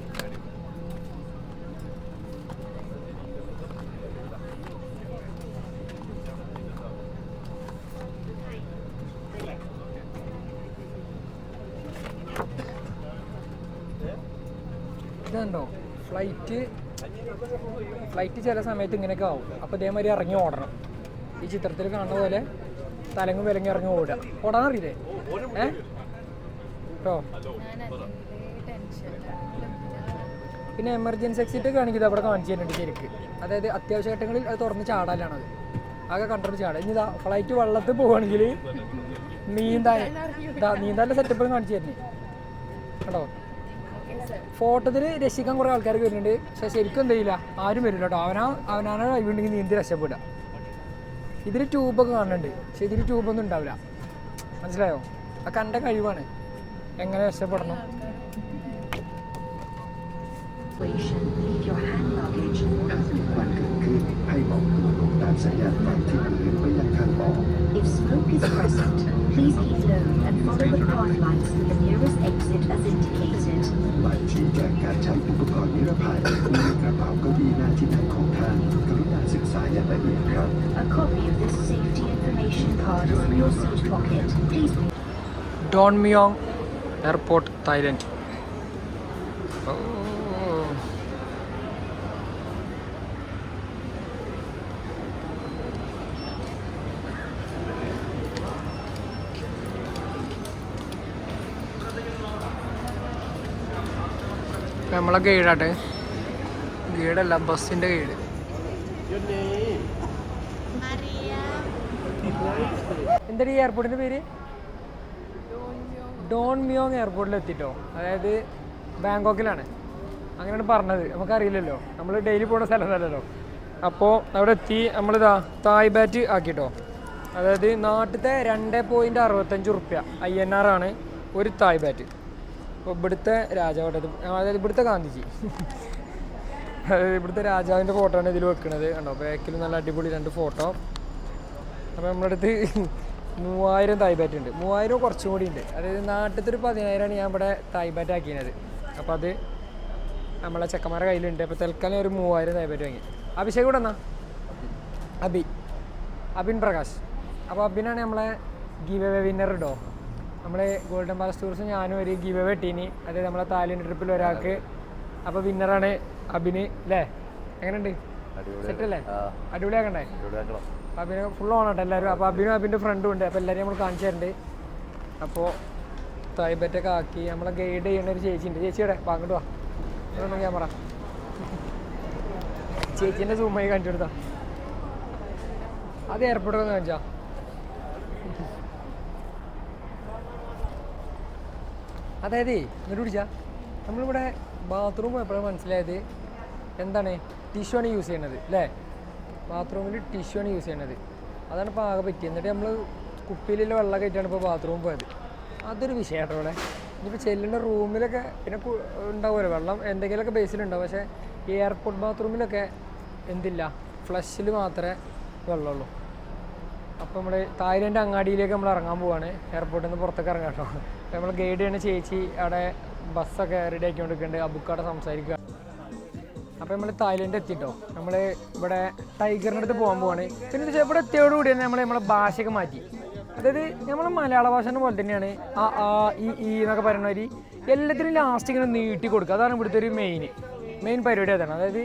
ഇതുണ്ടോ ഫ്ലൈറ്റ് ചില സമയത്ത് ഇങ്ങനെയൊക്കെ ആവും. അപ്പോൾ ഇതേമാതിരി ഇറങ്ങി ഓടണം. ഈ ചിത്രത്തിൽ കാണുന്ന പോലെ തലങ്ങും വിലങ്ങി ഇറങ്ങി ഓടാനറിയില്ലേ? കേട്ടോ. പിന്നെ എമർജൻസി എക്സിറ്റ് ഒക്കെ ആണെങ്കിൽ ഇത് അവിടെ കാണിച്ചു തരുന്നുണ്ട് ശരിക്ക്. അതായത് അത്യാവശ്യ ഘട്ടങ്ങളിൽ അത് തുറന്ന് ചാടാലാണത്. ആകെ കണ്ടൊരു ചാടാം. ഇനി ഇതാ ഫ്ലൈറ്റ് വെള്ളത്തിൽ പോവുകയാണെങ്കിൽ നീന്താൻ്റെ സെറ്റപ്പ് കാണിച്ചു തരുന്നേ കേട്ടോ. ഫോട്ടോത്തിൽ രക്ഷിക്കാൻ കുറേ ആൾക്കാർ വരുന്നുണ്ട്. പക്ഷെ ശരിക്കും എന്ത് ചെയ്യില്ല, ആരും വരില്ല കേട്ടോ. അവനാണ് കഴിവുണ്ടെങ്കിൽ നീന്തി രക്ഷപ്പെടുക. ഇതിൽ ട്യൂബൊക്കെ കാണുന്നുണ്ട്, പക്ഷെ ഇതിൽ ട്യൂബൊന്നും ഉണ്ടാവില്ല. മനസ്സിലായോ? ആ കണ്ട കഴിവാണ് എങ്ങനെ രക്ഷപ്പെടണം. If smoke is present, please keep low and follow the path lights to the nearest exit as indicated. หมายชี้แจงการใช้อุปกรณ์นิรภัยในกระเป๋าเก้าอี้หน้าที่นั่งของท่านกรุณาศึกษาอย่างละเอียดครับ A copy of this safety information card is in your seat pocket. Please read. Don Mueang airport, Thailand. നമ്മളെ ഗൈഡാട്ടെ, ഗൈഡല്ല ബസ്സിൻ്റെ guide. എന്താണ് ഈ എയർപോർട്ടിൻ്റെ പേര്? Don Mueang എയർപോർട്ടിൽ എത്തിട്ടോ. അതായത് ബാങ്കോക്കിലാണ്, അങ്ങനെയാണ് പറഞ്ഞത്. നമുക്കറിയില്ലല്ലോ, നമ്മൾ ഡെയിലി പോകുന്ന സ്ഥലമല്ലല്ലോ. അപ്പോൾ അവിടെ എത്തി. നമ്മളിതാ തായ് ബാറ്റ് ആക്കിട്ടോ. അതായത് നാട്ടിലത്തെ 2.65 റുപ്യ INR ആണ് ഒരു തായ് ബാറ്റ്. അപ്പോൾ ഇവിടുത്തെ രാജാവട്ടത്, അതായത് ഇവിടുത്തെ ഗാന്ധിജി, അതായത് ഇവിടുത്തെ രാജാവിൻ്റെ ഫോട്ടോ ആണ് ഇതിൽ വെക്കുന്നത് കണ്ടോ. ബാക്കിൽ നല്ല അടിപൊളി 2 ഫോട്ടോ. അപ്പോൾ നമ്മുടെ അടുത്ത് 3000 തായ് ബാറ്റ് ഉണ്ട്. 3000 കുറച്ചും കൂടി ഉണ്ട്. അതായത് നാട്ടിലത്തെ ഒരു 10,000 ഞാൻ ഇവിടെ തായ് ബാറ്റ് ആക്കിയത്. അപ്പോൾ അത് നമ്മളെ ചെക്കന്മാരുടെ കയ്യിലുണ്ട്. അപ്പോൾ തൽക്കാലം ഒരു 3000 തായ് ബാറ്റ് വാങ്ങി. അഭിഷേക് കൂടെ എന്നാ അബിൻ പ്രകാശ്. അപ്പോൾ അബിനാണ് നമ്മളെ ഗീവ് അവേ വിന്നർ കേട്ടോ. നമ്മളെ ഗോൾഡൻ പാലസ് ടൂറിസം ഞാനും ഒരു ഗീവ് അവേ ഇട്ടീനി. അതായത് നമ്മളെ തായ്ലൻഡ് ട്രിപ്പിൽ ഒരാൾക്ക്. അപ്പോൾ വിന്നറാണ് അബിന് അല്ലേ? എങ്ങനെയുണ്ട്? സെറ്റല്ലേ? അടിപൊളിയാക്കണ്ടേ? അപ്പോൾ അബിന് ഫുൾ ഓണാട്ടോ എല്ലാവരും. അപ്പോൾ അബിനും അബിൻ്റെ ഫ്രണ്ടും ഉണ്ട്. അപ്പോൾ എല്ലാവരും നമ്മൾ കാണിച്ചു തരുന്നുണ്ട്. അപ്പോൾ തായ് ബാറ്റൊക്കെ ആക്കി നമ്മളെ ഗൈഡ് ചെയ്യുന്ന ഒരു ചേച്ചി ഉണ്ട്. ചേച്ചിയുടെ അങ്ങോട്ട് വാ, അതൊന്നും ക്യാമറ ചേച്ചീൻ്റെ സൂമായി കാണിച്ചു കൊടുത്താ. അത് എയർപോർട്ടൊക്കെ കാണിച്ചാ. അതായത് എന്നിട്ട് പിടിച്ചാൽ നമ്മളിവിടെ ബാത്റൂം എപ്പോഴും മനസ്സിലായത് എന്താണ്, ടിഷ്യൂ ആണ് യൂസ് ചെയ്യണത് അല്ലേ? ബാത്റൂമിൽ ടിഷ്യൂ ആണ് യൂസ് ചെയ്യണത്. അതാണ് ഇപ്പോൾ ആകെ പറ്റിയത്. എന്നിട്ട് നമ്മൾ കുപ്പിയിലുള്ള വെള്ളമൊക്കെ ആയിട്ടാണ് ഇപ്പോൾ ബാത്റൂമിൽ പോയത്. അതൊരു വിഷയമായിട്ടോ ഇവിടെ. ഇനിയിപ്പോൾ ചെല്ലുന്ന റൂമിലൊക്കെ പിന്നെ ഉണ്ടാവുമല്ലോ വെള്ളം, എന്തെങ്കിലുമൊക്കെ ബേസിലുണ്ടാവും. പക്ഷേ ഈ എയർപോർട്ട് ബാത്റൂമിലൊക്കെ എന്തില്ല, ഫ്ലഷിൽ മാത്രമേ വെള്ളമുള്ളൂ. അപ്പോൾ നമ്മൾ തായ്ലൻഡ് അങ്ങാടിയിലേക്ക് നമ്മൾ ഇറങ്ങാൻ പോവാണ്. എയർപോർട്ടിൽ നിന്ന് പുറത്തേക്ക് ഇറങ്ങാം കേട്ടോ. നമ്മൾ ഗൈഡ് ചെയ്യുന്ന ചേച്ചി അവിടെ ബസ്സൊക്കെ റെഡി ആക്കിക്കൊണ്ടിരിക്കുന്നുണ്ട്. അബുക്കാടെ സംസാരിക്കുക. അപ്പോൾ നമ്മൾ തായ്ലൻഡ് എത്തിയിട്ടോ. നമ്മൾ ഇവിടെ ടൈഗറിൻ്റെ അടുത്ത് പോകാൻ പോവാണ്. പിന്നെ ഇവിടെ എത്തിയോടുകൂടി തന്നെ നമ്മളെ ഭാഷയൊക്കെ മാറ്റി. അതായത് നമ്മൾ മലയാള ഭാഷേൻ്റെ പോലെ തന്നെയാണ് ഈ എന്നൊക്കെ പറയുന്നവർ എല്ലാത്തിനും ലാസ്റ്റ് ഇങ്ങനെ നീട്ടി കൊടുക്കുക. അതാണ് ഇവിടുത്തെ ഒരു മെയിൻ പരിപാടി. അതാണ് അതായത്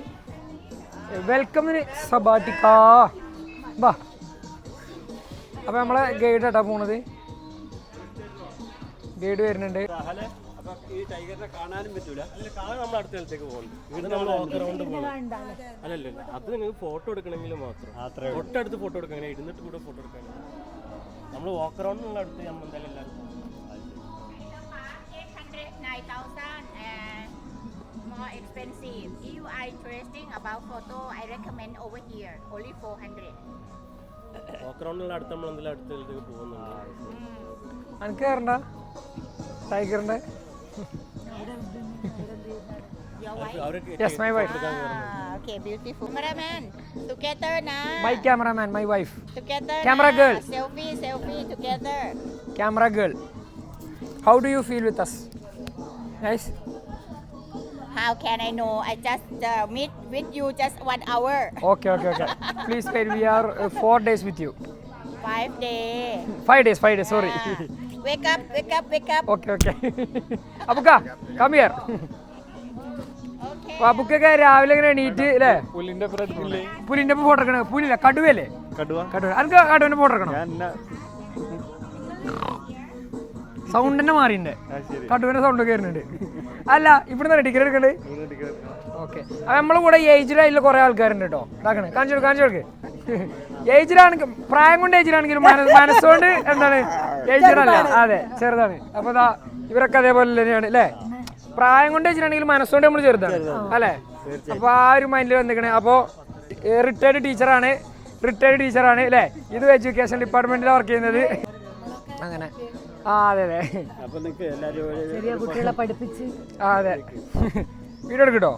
വെൽക്കമിന് സബാറ്റിക്കാ ബാ. അപ്പോൾ നമ്മളെ ഗൈഡ് ആട്ടാ പോണത്. ഗൈഡ് വരുന്നുണ്ട്. ഈ ടൈഗറിനെ കാണാനും പറ്റൂല, കാണാൻ നമ്മൾ അടുത്ത സ്ഥലത്തേക്ക് പോകുന്നുണ്ട്. ഇത് നമ്മൾ വാക്ക് റൗണ്ട് പോകണം. അല്ലല്ല, അത് നിങ്ങൾക്ക് ഫോട്ടോ എടുക്കണമെങ്കിൽ മാത്രം തൊട്ടടുത്ത് ഫോട്ടോ എടുക്കാൻ, അങ്ങനെ ഇരുന്നിട്ട് കൂടെ ഫോട്ടോ എടുക്കാൻ. നമ്മൾ വാക്ക് റൗണ്ട് നമ്മൾ അടുത്ത് നമ്മൾ എന്തായാലും എല്ലാവരും 809,000 and more expensive. If you are interesting about photo, I recommend over here, only 400. വാക്ക് റൗണ്ടിനുള്ള അടുത്ത് നമ്മൾ എന്തായാലും അടുത്ത സ്ഥലത്തേക്ക് പോകുന്നുണ്ട്. എനിക്ക് കയറണ്ട ടൈഗറിൻ്റെ. Yes, my wife. Okay, beautiful. Cameraman, together na. My cameraman, my wife. Together. Camera na. girl. Selfie together. Camera girl. How do you feel with us? Nice? How can I know? I just meet with you just 1 hour. Okay. Please wait, we are 4 days with you. 5 days. 5 days, sorry. Wake up. Okay. Abuka, come here. Okay. അബുക്കൊക്കെ രാവിലെ ഇങ്ങനെ എണീറ്റ് അല്ലേ? പുല്ലിന്റെ പുലിന്റെ photo എടുക്കണ. പുലില്ല, കടുവല്ലേ? കടുവ. അനക്ക് കടുവന്റെ photo എടുക്കണം. Sound തന്നെ മാറിണ്ട്. കടുവന്റെ sound ഒക്കെ വരുന്നുണ്ട്. അല്ല ഇവിടുന്ന് ടിക്കറ്റ് എടുക്കണ്ടേ? ഓക്കെ. അപ്പം നമ്മളെ കൂടെ ഏജിലായിട്ടുള്ള കുറേ ആൾക്കാരുണ്ട് കേട്ടോ. ഇതാക്കണേ, കാണിച്ചു കൊടുക്ക്. ഏജിലാണെങ്കിൽ പ്രായം കൊണ്ട് ഏജിലാണെങ്കിലും മനസ്സുകൊണ്ട് എന്താണ് ഏജിലല്ല. അതെ, ചെറുതാണ്. അപ്പോൾ ഇതാ ഇവരൊക്കെ അതേപോലെ തന്നെയാണ് അല്ലേ? പ്രായം കൊണ്ട് ഏജിലാണെങ്കിലും മനസ്സുകൊണ്ട് നമ്മൾ ചെറുതാണ് അല്ലേ? അപ്പോൾ ആ ഒരു മൈൻഡിൽ വന്നിരിക്കണേ. അപ്പോൾ റിട്ടയർഡ് ടീച്ചറാണ് അല്ലേ? ഇത് എഡ്യൂക്കേഷൻ ഡിപ്പാർട്ട്മെന്റിലാണ് വർക്ക് ചെയ്യുന്നത്. അങ്ങനെ അതെ ചെറിയ കുട്ടികളെ പഠിപ്പിച്ച് അതെ വീഡിയോ എടുക്കട്ടോ.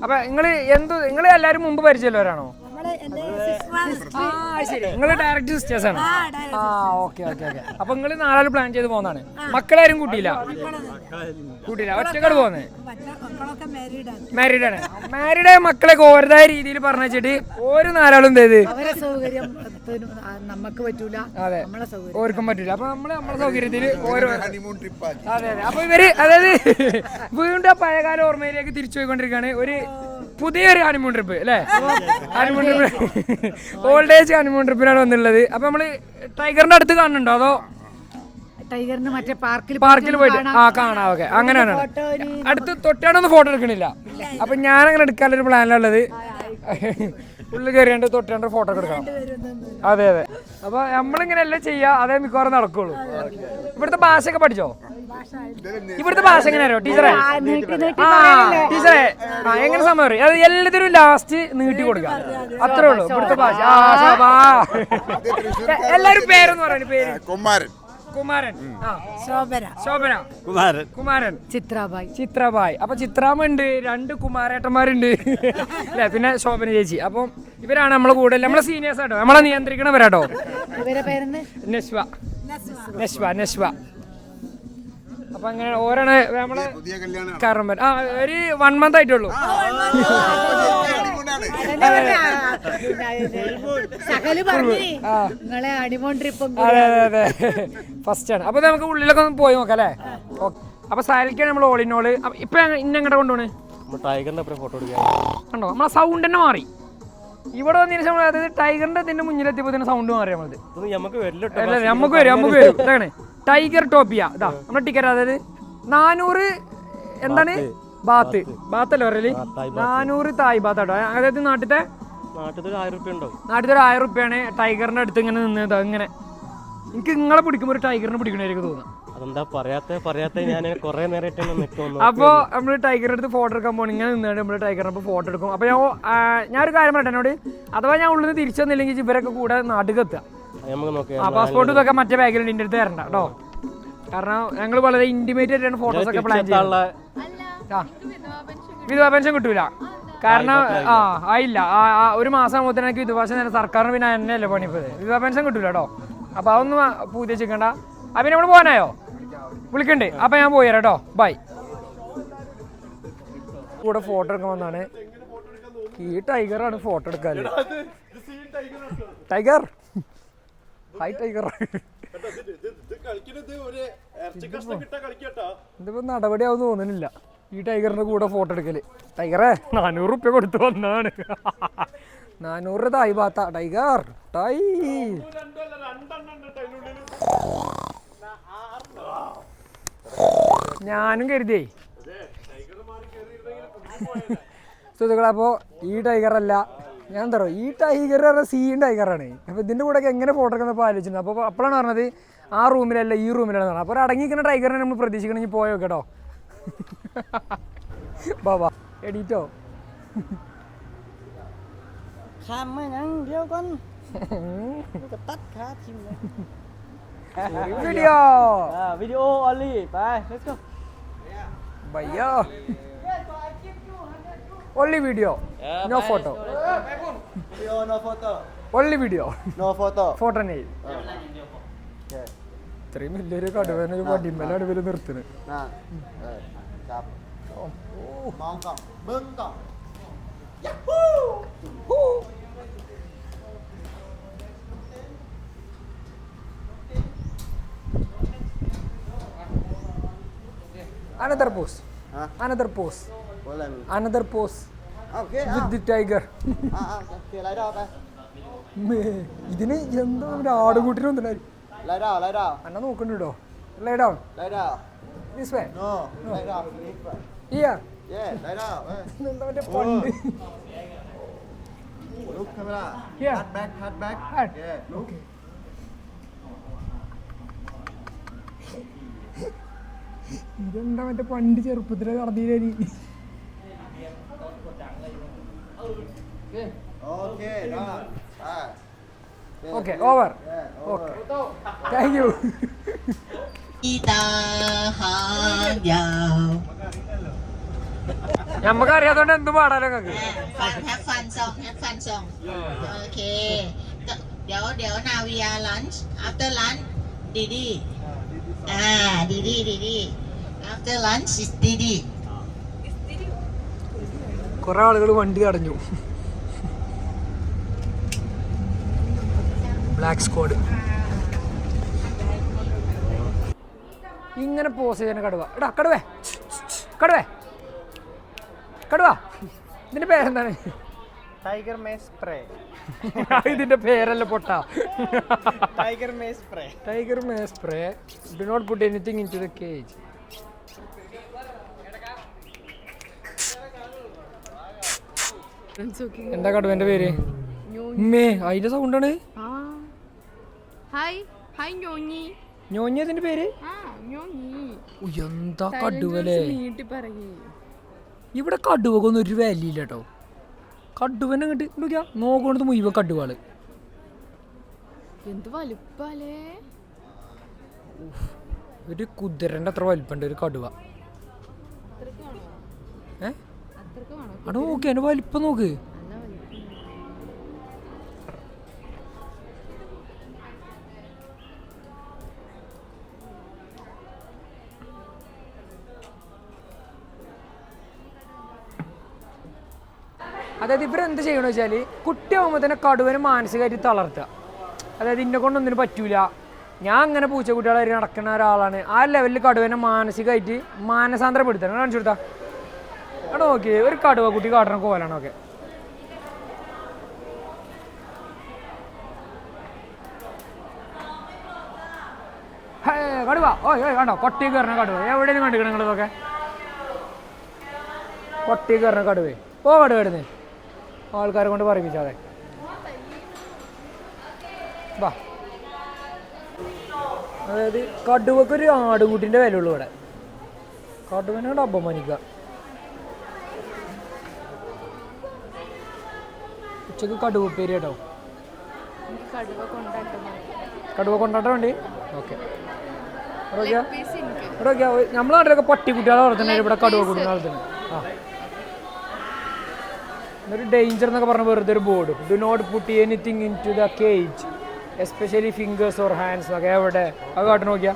അപ്പൊ നിങ്ങൾ എല്ലാരും മുമ്പ് പരിചയമുള്ളവരാണോ? ശരി, നിങ്ങൾ ഡയറക്റ്റ് സിസ്റ്റേഴ്സ് ആണ്. ഓക്കെ. അപ്പൊ നിങ്ങൾ നാളെ പ്ലാൻ ചെയ്ത് പോകുന്നതാണ്. മക്കളാരും കൂട്ടിയില്ല, ഒറ്റക്കാട് പോകുന്നത്. മാരീഡ് ആണ്. മാരീഡായ മക്കളൊക്കെ ഓരോതായ രീതിയിൽ പറഞ്ഞു വെച്ചിട്ട് ഓരോ നാലാളും എന്ത് ചെയ്ത് നമുക്ക് പറ്റൂല. അതെ, ഓർക്കും പറ്റൂല. അപ്പൊ നമ്മളെ സൗകര്യത്തിൽ ഓരോ അതെ. അപ്പൊ ഇവര് അതായത് വീണ്ടും ആ പഴയകാല ഓർമ്മയിലേക്ക് തിരിച്ചു പോയിക്കൊണ്ടിരിക്കുകയാണ്. ഒരു പുതിയൊരു ഹണിമൂൺ ട്രിപ്പ് അല്ലേ? Honeymoon trip, old age honeymoon ട്രിപ്പിനാണ് വന്നുള്ളത്. അപ്പൊ നമ്മള് ടൈഗറിന്റെ അടുത്ത് കാണുന്നുണ്ടോ അതോ ടൈഗറിന് മറ്റേ പാർക്കിൽ പോയിട്ട് കാണാം? ഓക്കെ, അങ്ങനെയാണ്. അടുത്ത് തൊട്ടാണൊന്നും ഫോട്ടോ എടുക്കണില്ല. അപ്പൊ ഞാൻ അങ്ങനെ എടുക്കാനൊരു പ്ലാനിലുള്ളത്. ഉള്ളിൽ കയറിയാണ്ട് തൊട്ടാണ്ട് ഫോട്ടോ എടുക്കണം. അതെ. അപ്പൊ നമ്മളിങ്ങനെ എല്ലാം ചെയ്യാ, അതേ മിക്കവാറും നടക്കുള്ളൂ. ഇവിടുത്തെ ഭാഷയൊക്കെ പഠിച്ചോ? ഇവിടുത്തെ ഭാഷ എങ്ങനെയാണോ ടീച്ചറെ? ടീച്ചറെ എങ്ങനെ സമയം പറയും? അത് എല്ലാത്തിനും ലാസ്റ്റ് നീട്ടി കൊടുക്കുക, അത്രേ ഉള്ളൂ ഇവിടുത്തെ ഭാഷ. എല്ലാരും പേരെന്ന് പറയുന്നത്. പേര് കുമാരൻ, ശോഭന, കുമാരൻ, ചിത്രഭായ്. അപ്പൊ ചിത്രാമ്മ ഉണ്ട്, 2 കുമാരേട്ടന്മാരുണ്ട് അല്ലെ? പിന്നെ ശോഭന ചേച്ചി. അപ്പം ഇവരാണ് നമ്മളെ കൂടെ, നമ്മളെ സീനിയേഴ്സ് ആട്ടോ, നമ്മളെ നിയന്ത്രിക്കണവരാട്ടോ. നശ്വ. അപ്പൊ അങ്ങനെ ഓരാണ് നമ്മളെ കാരണവൻ. ഒരു 1 month ആയിട്ടുള്ളൂ. അതെ, ഫസ്റ്റ് ആണ്. അപ്പൊ നമുക്ക് ഉള്ളിലൊക്കെ ഒന്ന് പോയി നോക്കാം അല്ലേ? അപ്പൊ സാലിക്കാണ് നമ്മൾ ഓൾ ഇൻ ഓൾ. ഇപ്പൊ ഇന്നെങ്ങടെ കൊണ്ടുപോണേ? കണ്ടോ, നമ്മളെ സൗണ്ട് തന്നെ മാറി. ഇവിടെ വന്നതിന് ശേഷം അതായത് ടൈഗറിന്റെ ഇതിന്റെ മുന്നിലെത്തിയപ്പോ തന്നെ സൗണ്ട് മാറി. നമുക്ക് വരും. ഇതാണ് ടൈഗർ ടോപ്പിയ. ഇതാ നമ്മുടെ ടിക്കറ്റ്. അതായത് 400 എന്താണ് ബാത്തല്ലേ പറയല്? 400 തായ് ബാത്ത് കേട്ടോ. അതായത് നാട്ടിലത്തെ 1000 റുപ്യാണ് ടൈഗറിന്റെ അടുത്ത് ഇങ്ങനെ നിന്നത്. ഇങ്ങനെ എനിക്ക് നിങ്ങളെ പിടിക്കുമ്പോൾ ഒരു ടൈഗറിനെ പിടിക്കണായിരിക്കും തോന്നുന്നു. അപ്പൊ നമ്മള് ടൈഗറിന്റെ അടുത്ത് ഫോട്ടോ എടുക്കാൻ പോകണം. ഇങ്ങനെ നിന്നാണ് നമ്മള് ടൈഗറിനൊപ്പം ഫോട്ടോ എടുക്കും. അപ്പൊ ഞാനൊരു കാര്യം പറയട്ടെ എന്നോട്, അഥവാ ഞാൻ ഉള്ളിൽ നിന്ന് തിരിച്ചു വന്നില്ലെങ്കിൽ ഇവരൊക്കെ കൂടെ നാട്ടിൽ എത്തുക. പാസ്പോർട്ട് ഇതൊക്കെ മറ്റേ ബാഗിലുണ്ട്, എൻ്റെ അടുത്ത് തരണ്ട കേട്ടോ. കാരണം ഞങ്ങൾ വളരെ ഇന്റിമേറ്റ് ആയിട്ടാണ് ഫോട്ടോസ് ഒക്കെ പ്ലാൻ ചെയ്യുന്നത്. വിധവാ പെൻഷൻ കിട്ടൂല. കാരണം ആയില്ല, 1 മാസം ആകുമ്പോൾ എനിക്ക് വിധവാ പെൻഷൻ സർക്കാരിന് പിന്നെ തന്നെയല്ലേ പണിപ്പത്. വിധവാ പെൻഷൻ കിട്ടൂല കേട്ടോ. അപ്പൊ അതൊന്നും പൂതി വെച്ചിക്കണ്ട. അപ്പൊ നമ്മൾ പോകാനായോ? വിളിക്കണ്ടേ? അപ്പൊ ഞാൻ പോയി തരാം കേട്ടോ. ബൈ. കൂടെ ഫോട്ടോ എടുക്കാൻ വന്നാണ്. ഈ ടൈഗറാണ് ഫോട്ടോ എടുക്കാൻ. Tiger, hi tiger. ഇതിപ്പോ നടപടിയാവും തോന്നുന്നില്ല ഈ ടൈഗറിന്റെ കൂടെ ഫോട്ടോ എടുക്കല്. ടൈഗറെ 400 റുപ്യ കൊടുത്തു വന്നാണ്. 400 തായ് ബാത്ത. ടൈഗർ ഞാനും കരുതിയേ സുഹൃത്തുക്കളെ. അപ്പോൾ ഈ ടൈഗറല്ല, ഞാൻ എന്താ പറയുക, ഈ ടൈഗർ പറഞ്ഞാൽ സീൻ ടൈഗറാണ്. അപ്പോൾ ഇതിൻ്റെ കൂടെ എങ്ങനെ ഫോട്ടോ എടുക്കുന്നപ്പോൾ ആലോചിച്ചിട്ടുണ്ട്. അപ്പോൾ അപ്പോഴാണ് പറഞ്ഞത് ആ റൂമിലല്ല ഈ റൂമിലാണെന്ന് പറഞ്ഞത്. അപ്പോൾ ഒരു അടങ്ങിയിരിക്കുന്ന ടൈഗറിനെ നമ്മൾ പ്രതീക്ഷിക്കണമെങ്കിൽ പോയോ കേട്ടോ. Baba എഡിറ്റോ video only. Bye, let's go. Bhaiya. Only video, no photo. Video, no photo. Only video, No photo. photo nail. ഇത്രയും വലിയൊരു കടുവനൊരു വടിമലാണ് ഇവര് നിർത്തുന്നത്. Another pose. Another pose. Another pose. Okay. With the tiger. Okay, lie down. ഇതിന് എന്താ ആടുകൂട്ടിന് വന്നിട്ടുണ്ടായി. Lie down, lie down. Anna നോക്കണ്ടോ? Lay down. Lie down. This way. No, lie down. Here. എന്താ മറ്റേ പണ്ട് Look camera. Yeah. Head back. Head. Yeah, look. ഇതെന്താ മറ്റേ പണ്ട് ചെറുപ്പത്തിലെ നടന്നീരി Okay, done. Okay over okay thank you നമുക്ക് അറിയാത്തോണ്ട് എന്ത് പാടാലോ നിങ്ങൾക്ക് have fun song okay เดี๋ยว now we are lunch after lunch Didi Didi after lunch is Didi കുറെ ആളുകൾ വണ്ടി തടഞ്ഞു ബ്ലാക്ക് സ്ക്വാഡ് ഇങ്ങനെ പോസ് ചെയ്യാൻ കടുവ എടാ കടുവേ ഇതിന്റെ പേരെന്താണ് Tiger May spray. ഇതിന്റെ പേരല്ല പൊട്ട Tiger May spray. Tiger May spray do not put anything into the cage എന്താ കടുവന്റെ പേര് മേ അതിന്റെ സൗണ്ടാണ് ഹായ് ഹായ് ഞോഞ്ഞി ഞോഞ്ഞി അതിന്റെ പേര് ഞോഞ്ഞി എന്താ കടുവല്ലേ നീട്ടി പറയേ ഇവിടെ കടുവക്കൊന്നും ഒരു വാല്യൂ ഇല്ല കേട്ടോ കടുവനെ അങ്ങോട്ട് നോക്കിയാ നോക്കണത് മുഴുവൻ കടുവാള് എന്ത് വലുപ്പാലേ ഒരു കുതിരന്റെ അത്ര വലിപ്പുണ്ട് ഒരു കടുവ അവിടെ നോക്കി അതിന്റെ വലിപ്പം നോക്ക് അതായത് ഇവരെന്ത് ചെയ്യണമെന്ന് വെച്ചാൽ കുട്ടിയാകുമ്പോൾ തന്നെ കടുവനെ മാനസികമായിട്ട് തളർത്തുക അതായത് ഇന്നെ കൊണ്ടൊന്നിനും പറ്റൂല ഞാൻ അങ്ങനെ പൂച്ചക്കുട്ടികളായിട്ട് നടക്കുന്ന ഒരാളാണ് ആ ലെവലിൽ കടുവനെ മാനസികമായിട്ട് മാനസാന്തരപ്പെടുത്തണം കാണിച്ചു കൊടുത്താ അവിടെ നോക്കി ഒരു കടുവ കുട്ടി കാട്ടണ കോലാണ് ഒക്കെ കടുവ കണ്ടോ കൊട്ടി കയറണ കടുവ എവിടെയും കണ്ടിക്കണം നിങ്ങളിതൊക്കെ കൊട്ടി കയറണ കടുവേ കടുവ ഇടുന്നേ ആൾക്കാരെ കൊണ്ട് പറയിപ്പിച്ചാതെ വാ അതായത് കടുവക്കൊരു ആടുംകുട്ടിൻ്റെ വില ഉള്ളൂ ഇവിടെ കടുവനോട് അപമാനിക്കുക ഉച്ചക്ക് കടുവപ്പേരി കേട്ടോ കടുവ കൊണ്ടാട്ടം വേണ്ടി ഓക്കെ നമ്മളെ നാട്ടിലൊക്കെ പട്ടിക്കുട്ടികളെ വളർത്തുന്നത് ഇവിടെ കടുവ കുട്ടികളെ വളർത്തുന്നത് ആ ഒരു ഡേഞ്ചർ എന്നൊക്കെ പറഞ്ഞ വെറുതെ ഒരു board do not put anything into the cage especially fingers or hands ഒക്കെ എവിടെ അത് കാട്ടു നോക്കിയാ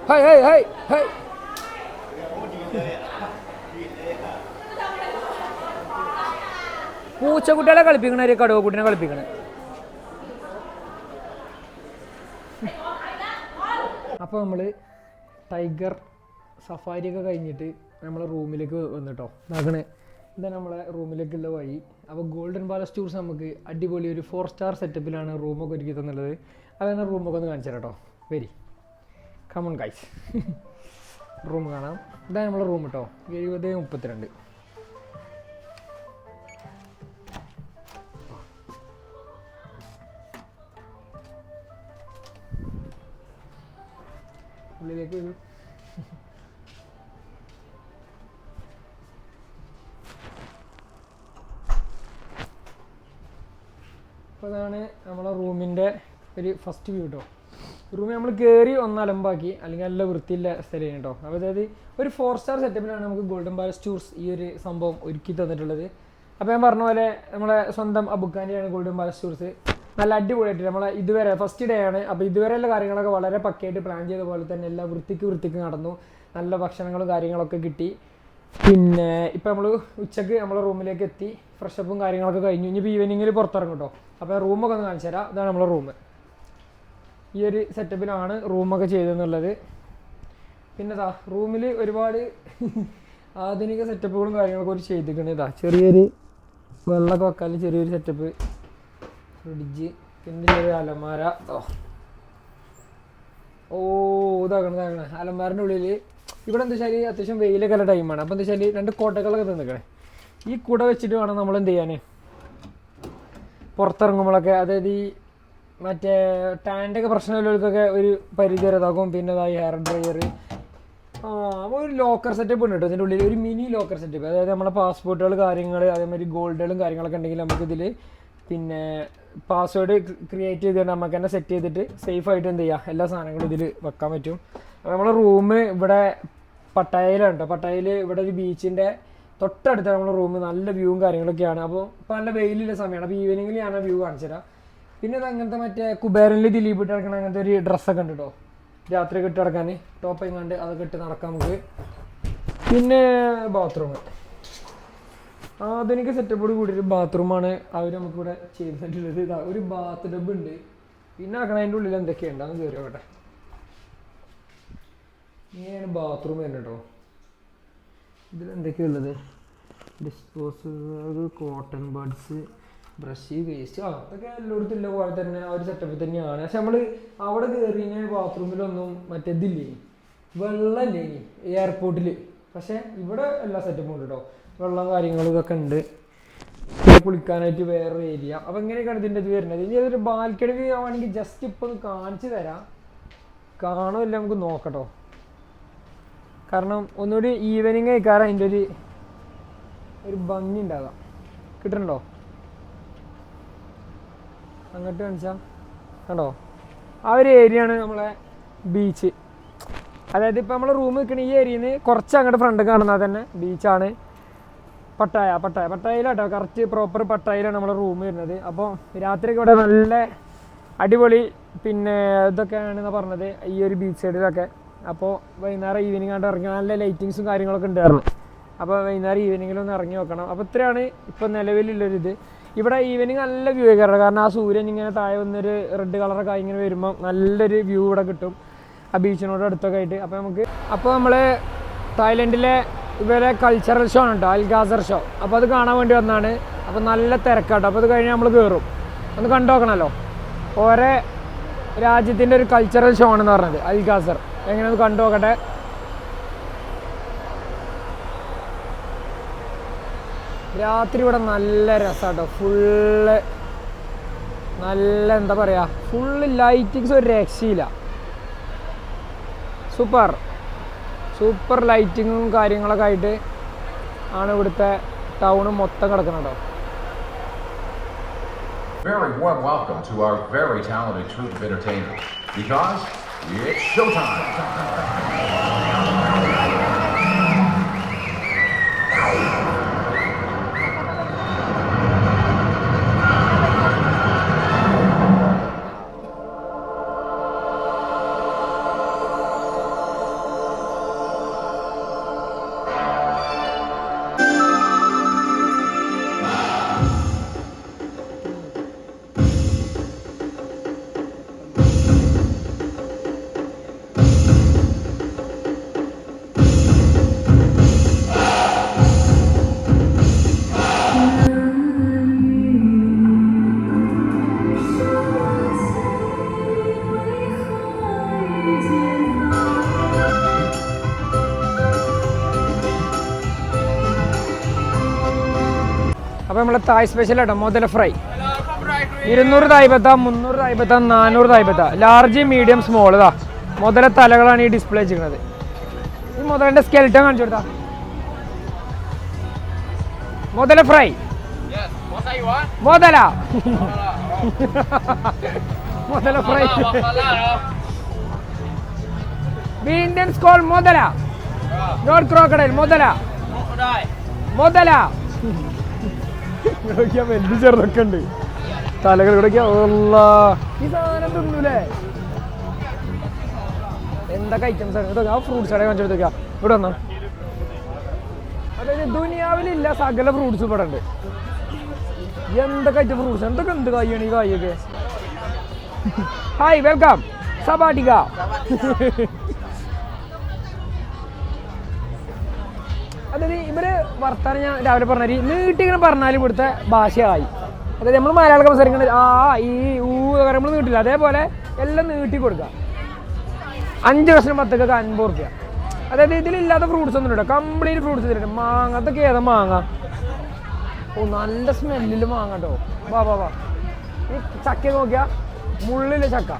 ഹൈ ഹൈ ഹൈ ഹൈ പൂച്ചക്കുട്ടികളെ കളിപ്പിക്കണ ഒരു കടുവ കുട്ടിനെ കളിപ്പിക്കണേ അപ്പോൾ നമ്മൾ ടൈഗർ സഫാരിയൊക്കെ കഴിഞ്ഞിട്ട് നമ്മളെ റൂമിലേക്ക് വന്നിട്ടോ അതാണ് ഇതാ നമ്മളെ റൂമിലേക്കുള്ള വഴി അപ്പോൾ ഗോൾഡൻ പാലസ് ടൂർസ് നമുക്ക് അടിപൊളി ഒരു 4-star സെറ്റപ്പിലാണ് റൂമൊക്കെ ഒരുക്കി തന്നുള്ളത് അതാണ് റൂമൊക്കെ ഒന്ന് കാണിച്ചു തരാം കേട്ടോ വെരി കമൺ ഗൈസ് റൂം കാണാം ഇതാണ് നമ്മളെ റൂം കേട്ടോ 70-32 ഉള്ളിലേക്ക് വരൂ അപ്പോൾ അതാണ് നമ്മളെ റൂമിൻ്റെ ഒരു ഫസ്റ്റ് വ്യൂ കേട്ടോ റൂമിൽ നമ്മൾ കയറി ഒന്നലമ്പാക്കി അല്ലെങ്കിൽ നല്ല വൃത്തിയില്ല സ്ഥലമാണ് കേട്ടോ അപ്പോൾ അതായത് ഒരു 4-star സെറ്റപ്പിലാണ് നമുക്ക് ഗോൾഡൻ പാലസ് ടൂർസ് ഈ ഒരു സംഭവം ഒരുക്കി തന്നിട്ടുള്ളത് അപ്പോൾ ഞാൻ പറഞ്ഞ പോലെ നമ്മളെ സ്വന്തം അബുഖാൻ്റെയാണ് ഗോൾഡൻ പാലസ് ടൂർസ് നല്ല അടിപൊളിയായിട്ട് നമ്മളെ ഇതുവരെ ഫസ്റ്റ് ഡേ ആണ് അപ്പോൾ ഇതുവരെയുള്ള കാര്യങ്ങളൊക്കെ വളരെ പക്കയായിട്ട് പ്ലാൻ ചെയ്ത പോലെ തന്നെ എല്ലാ വൃത്തിക്ക് നടന്നു നല്ല ഭക്ഷണങ്ങളും കാര്യങ്ങളൊക്കെ കിട്ടി പിന്നെ ഇപ്പം നമ്മൾ ഉച്ചക്ക് നമ്മളെ റൂമിലേക്ക് എത്തി ഫ്രഷപ്പും കാര്യങ്ങളൊക്കെ കഴിഞ്ഞു ഇനി ഈവനിങ്ങിൽ പുറത്തിറങ്ങും കേട്ടോ അപ്പോൾ റൂമൊക്കെ ഒന്ന് കാണിച്ചു തരാം ഇതാണ് നമ്മളെ റൂം ഈ ഒരു സെറ്റപ്പിലാണ് റൂമൊക്കെ ചെയ്തതെന്നുള്ളത് പിന്നെ ഇതാ റൂമിൽ ഒരുപാട് ആധുനിക സെറ്റപ്പുകളും കാര്യങ്ങളൊക്കെ ഒരു ചെയ്തിരിക്കുന്നത് ഇതാ ചെറിയൊരു വെള്ളമൊക്കെ വെക്കാനും ചെറിയൊരു സെറ്റപ്പ് ഫ്രിഡ്ജ് പിന്നെ ഒരു അലമാര ഓ ഇതാക്കണം അലമാറിൻ്റെ ഉള്ളിൽ ഇവിടെ എന്താ വെച്ചാൽ അത്യാവശ്യം വെയിലൊക്കെ ഉള്ള ടൈമാണ്. അപ്പോൾ എന്താ വെച്ചാൽ 2 കോട്ടകളൊക്കെ തന്നിക്കണേ. ഈ കുട വെച്ചിട്ട് വേണം നമ്മൾ എന്ത് ചെയ്യാൻ പുറത്തിറങ്ങുമ്പോഴൊക്കെ. അതായത് ഈ മറ്റേ ടാൻ്റെ ഒക്കെ പ്രശ്നമുള്ളവർക്കൊക്കെ ഒരു പരിധി വരെ ഇതാക്കും. പിന്നെ ഇതായി ഹെയർ ഡ്രയർ, ഒരു ലോക്കർ സെറ്റപ്പ് ഉണ്ട് കേട്ടോ ഇതിൻ്റെ ഉള്ളിൽ, ഒരു മിനി ലോക്കർ സെറ്റപ്പ്. അതായത് നമ്മളെ പാസ്പോർട്ടുകൾ കാര്യങ്ങൾ അതേമാതിരി ഗോൾഡുകളും കാര്യങ്ങളൊക്കെ ഉണ്ടെങ്കിൽ നമുക്കിതിൽ പിന്നെ പാസ്വേഡ് ക്രിയേറ്റ് ചെയ്തിട്ട് നമുക്ക് തന്നെ സെറ്റ് ചെയ്തിട്ട് സേഫായിട്ട് എന്ത് ചെയ്യുക എല്ലാ സാധനങ്ങളും ഇതിൽ വെക്കാൻ പറ്റും. അപ്പോൾ നമ്മളെ റൂം ഇവിടെ പട്ടായയിലാണ് കേട്ടോ. പട്ടായയിൽ ഇവിടെ ഒരു ബീച്ചിൻ്റെ തൊട്ടടുത്ത് നമ്മളെ റൂം, നല്ല വ്യൂവും കാര്യങ്ങളൊക്കെയാണ്. അപ്പോൾ ഇപ്പോൾ നല്ല വെയിലുള്ള സമയമാണ്. അപ്പോൾ ഈവനിങ്ങിൽ ഞാൻ ആ വ്യൂ കാണിച്ചു തരാം. പിന്നെ അത് അങ്ങനത്തെ മറ്റേ കുബേരനിൽ ദിലീപ് ഇട്ട് നടക്കണ അങ്ങനത്തെ ഒരു ഡ്രസ്സൊക്കെ ഉണ്ട് കേട്ടോ, രാത്രി ഇട്ട് നടക്കാൻ ടോപ്പ് എങ്ങാണ്ട് അതൊക്കെ ഇട്ട് നടക്കാം നമുക്ക്. പിന്നെ ബാത്റൂം, ആധുനിക സെറ്റപ്പോട് കൂടിയൊരു ബാത്റൂമാണ് അവർ നമുക്കിവിടെ ചെയ്തിട്ടുള്ളത്. ഇതാ ഒരു ബാത്ത് ടബ് ഉണ്ട്. പിന്നെ അതിൻ്റെ ഉള്ളിൽ എന്തൊക്കെയുണ്ട് അന്ന് കയറി നോക്കട്ടെ. ഇങ്ങനെയാണ് ബാത്റൂം വരുന്നത് കേട്ടോ. ഇതിലെന്തൊക്കെയുള്ളത്, disposal, cotton buds, brush, waste, അതൊക്കെ എല്ലായിടത്തും ഇല്ല പോലെ തന്നെ ആ ഒരു സെറ്റപ്പിൽ തന്നെയാണ്. പക്ഷെ നമ്മൾ അവിടെ കയറി ബാത്റൂമിലൊന്നും മറ്റേതില്ലേ, വെള്ളമില്ലേ ഇനി എയർപോർട്ടിൽ. പക്ഷേ ഇവിടെ എല്ലാ സെറ്റപ്പും ഉണ്ട് കേട്ടോ, വെള്ളം കാര്യങ്ങളും ഇതൊക്കെ ഉണ്ട്. പിന്നെ കുളിക്കാനായിട്ട് വേറൊരു ഏരിയ. അപ്പോൾ എങ്ങനെയൊക്കെയാണ് ഇതിൻ്റെ ഇത് വരുന്നത്. ഇനി അതൊരു ബാൽക്കണി വ്യൂ ആണെങ്കിൽ ജസ്റ്റ് ഇപ്പോൾ ഒന്ന് കാണിച്ചു തരാം. കാണുമല്ല നമുക്ക് നോക്കട്ടോ, കാരണം ഒന്നുകൂടി ഈവനിങ് ആയിക്കാരം അതിൻ്റെ ഒരു ഭംഗി ഉണ്ടാകാം. കിട്ടണുണ്ടോ? അങ്ങോട്ട് കാണിച്ചാൽ കണ്ടോ, ആ ഒരു ഏരിയയാണ് നമ്മളെ ബീച്ച്. അതായത് ഇപ്പോൾ നമ്മൾ റൂം നിൽക്കുന്ന ഈ ഏരിയയിൽ നിന്ന് കുറച്ച് അങ്ങോട്ട് ഫ്രണ്ട് കാണുന്നത് തന്നെ ബീച്ചാണ്. പട്ടായയിലാട്ടോ, കറക്റ്റ് പ്രോപ്പർ പട്ടായയിലാണ് നമ്മളെ റൂം വരുന്നത്. അപ്പോൾ രാത്രിയൊക്കെ ഇവിടെ നല്ല അടിപൊളി പിന്നെ ഇതൊക്കെയാണെന്ന് പറഞ്ഞത് ഈ ഒരു ബീച്ച് സൈഡിലൊക്കെ. അപ്പോൾ വൈകുന്നേരം ഈവനിങ് ആയിട്ട് ഇറങ്ങി നല്ല ലൈറ്റിങ്സും കാര്യങ്ങളൊക്കെ ഉണ്ടായിരുന്നു. അപ്പോൾ വൈകുന്നേരം ഈവനിങ്ങിലൊന്ന് ഇറങ്ങി നോക്കണം. അപ്പോൾ ഇത്രയാണ് ഇപ്പോൾ നിലവിലുള്ളൊരിത്. ഇവിടെ ഈവനിങ് നല്ല വ്യൂ ആയിക്കാറ്, കാരണം ആ സൂര്യൻ ഇങ്ങനെ താഴെ വന്നൊരു റെഡ് കളറൊക്കെ ആയി ഇങ്ങനെ വരുമ്പോൾ നല്ലൊരു വ്യൂ ഇവിടെ കിട്ടും ആ ബീച്ചിനോട് അടുത്തൊക്കെ ആയിട്ട്. അപ്പോൾ നമ്മൾ തായ്ലൻഡിലെ ഇവരെ കൾച്ചറൽ ഷോ ആണ് കേട്ടോ, അൽഗാസർ ഷോ. അപ്പോൾ അത് കാണാൻ വേണ്ടി വന്നതാണ്. അപ്പോൾ നല്ല തിരക്കാട്ടോ. അപ്പോൾ അത് കഴിഞ്ഞ് നമ്മൾ കയറും, ഒന്ന് കണ്ടു നോക്കണമല്ലോ. ഓരോ രാജ്യത്തിൻ്റെ ഒരു കൾച്ചറൽ ഷോ ആണെന്ന് പറഞ്ഞത് അൽഗാസർ. എങ്ങനെ ഒന്ന് കണ്ടു നോക്കട്ടെ. രാത്രി ഇവിടെ നല്ല രസമാട്ടോ, ഫുള്ള് നല്ല എന്താ പറയുക, ഫുള്ള് ലൈറ്റിങ്സ് ഒരു രക്ഷയില്ല. സൂപ്പർ ലൈറ്റിങ്ങും കാര്യങ്ങളൊക്കെ ആയിട്ട് ആണ് ഇവിടുത്തെ ടൗണ് മൊത്തം കിടക്കുന്നത്. Very warm welcome to our very talented troupe of entertainers, because it's showtime. അപ്പോൾ നമ്മളെ തായ് സ്പെഷ്യൽ ആട്ടോ, മുതല ഫ്രൈ 200 തായ് ബത്ത, 300 തായ് ബത്ത, 400 തായ് ബത്ത, ലാർജ് മീഡിയം സ്മോൾ. ഇതാ മുതല തലകളാണ് ഈ ഡിസ്പ്ലേ ചെയ്യുന്നത്. ഈ മുതലിൻ്റെ സ്കെൽറ്റൻ കാണിച്ചു കൊടുത്താ. മുതല ഫ്രൈ, മുതല ഫ്രൈ, ഇന്ത്യൻസ് കോൾ മുതല, നോട്ട് ക്രോക്കഡൈൽ, മുതല. വലിയ ചെറുതൊക്കെ ഉണ്ട്, തലകൾ ഇവിടെ. ഈ സാധനം തിന്നൂലേ, എന്തൊക്കെ ഐറ്റംസ് ആണ് ഇതൊക്കെ. ആ ഫ്രൂട്ട്സ് അവിടെ കാണിച്ചെടുത്തേക്കാ. ഇവിടെ വന്നോ. അതായത് ദുനിയാവിലില്ല സകല ഫ്രൂട്ട്സ് ഇവിടെ ഉണ്ട്. എന്തൊക്കെ ഐറ്റം ഫ്രൂട്ട്സ്, എന്തൊക്കെ എന്ത് കായാണ് ഈ കായൊക്കെ. ഹായ്, വെൽക്കം സബാട്ടിക. അതായത് ഇവര് വർത്താനം ഞാൻ രാവിലെ പറഞ്ഞ നീട്ടിങ്ങനെ പറഞ്ഞാലും ഇവിടുത്തെ ഭാഷയായി. അതായത് നമ്മൾ മലയാളം സംസാരിക്കുന്നത് ആ ഈ ഊ നമ്മൾ നീട്ടില്ല, അതേപോലെ എല്ലാം നീട്ടി കൊടുക്കുക. 5 കഷ്ണം ബത്തക്കൊക്കെ 50 റുപ്യ. അതായത് ഇതിലില്ലാത്ത ഫ്രൂട്ട്സ് ഒന്നും ഇല്ല, കംപ്ലീറ്റ് ഫ്രൂട്ട്സ് ഇതിലുണ്ട്. മാങ്ങ, അതൊക്കെ ഏതാ മാങ്ങ? ഓ നല്ല സ്മെല്ലിൽ മാങ്ങ കേട്ടോ. വാ വാ വാ, ഈ ചക്ക നോക്കിയാ, മുള്ളിലെ ചക്ക.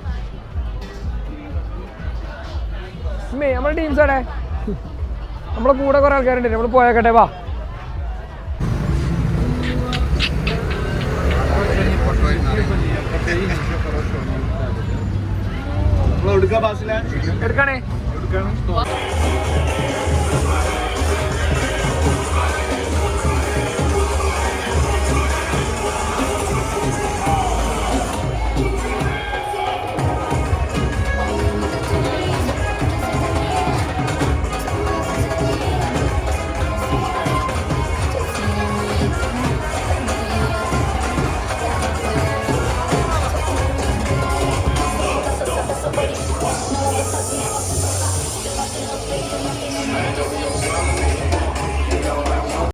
നമ്മുടെ ടീംസാടെ, നമ്മളെ കൂടെ കുറെ ആൾക്കാരുണ്ട്, നമ്മൾ പോയേക്കട്ടെ. വാ എടുക്കണേ.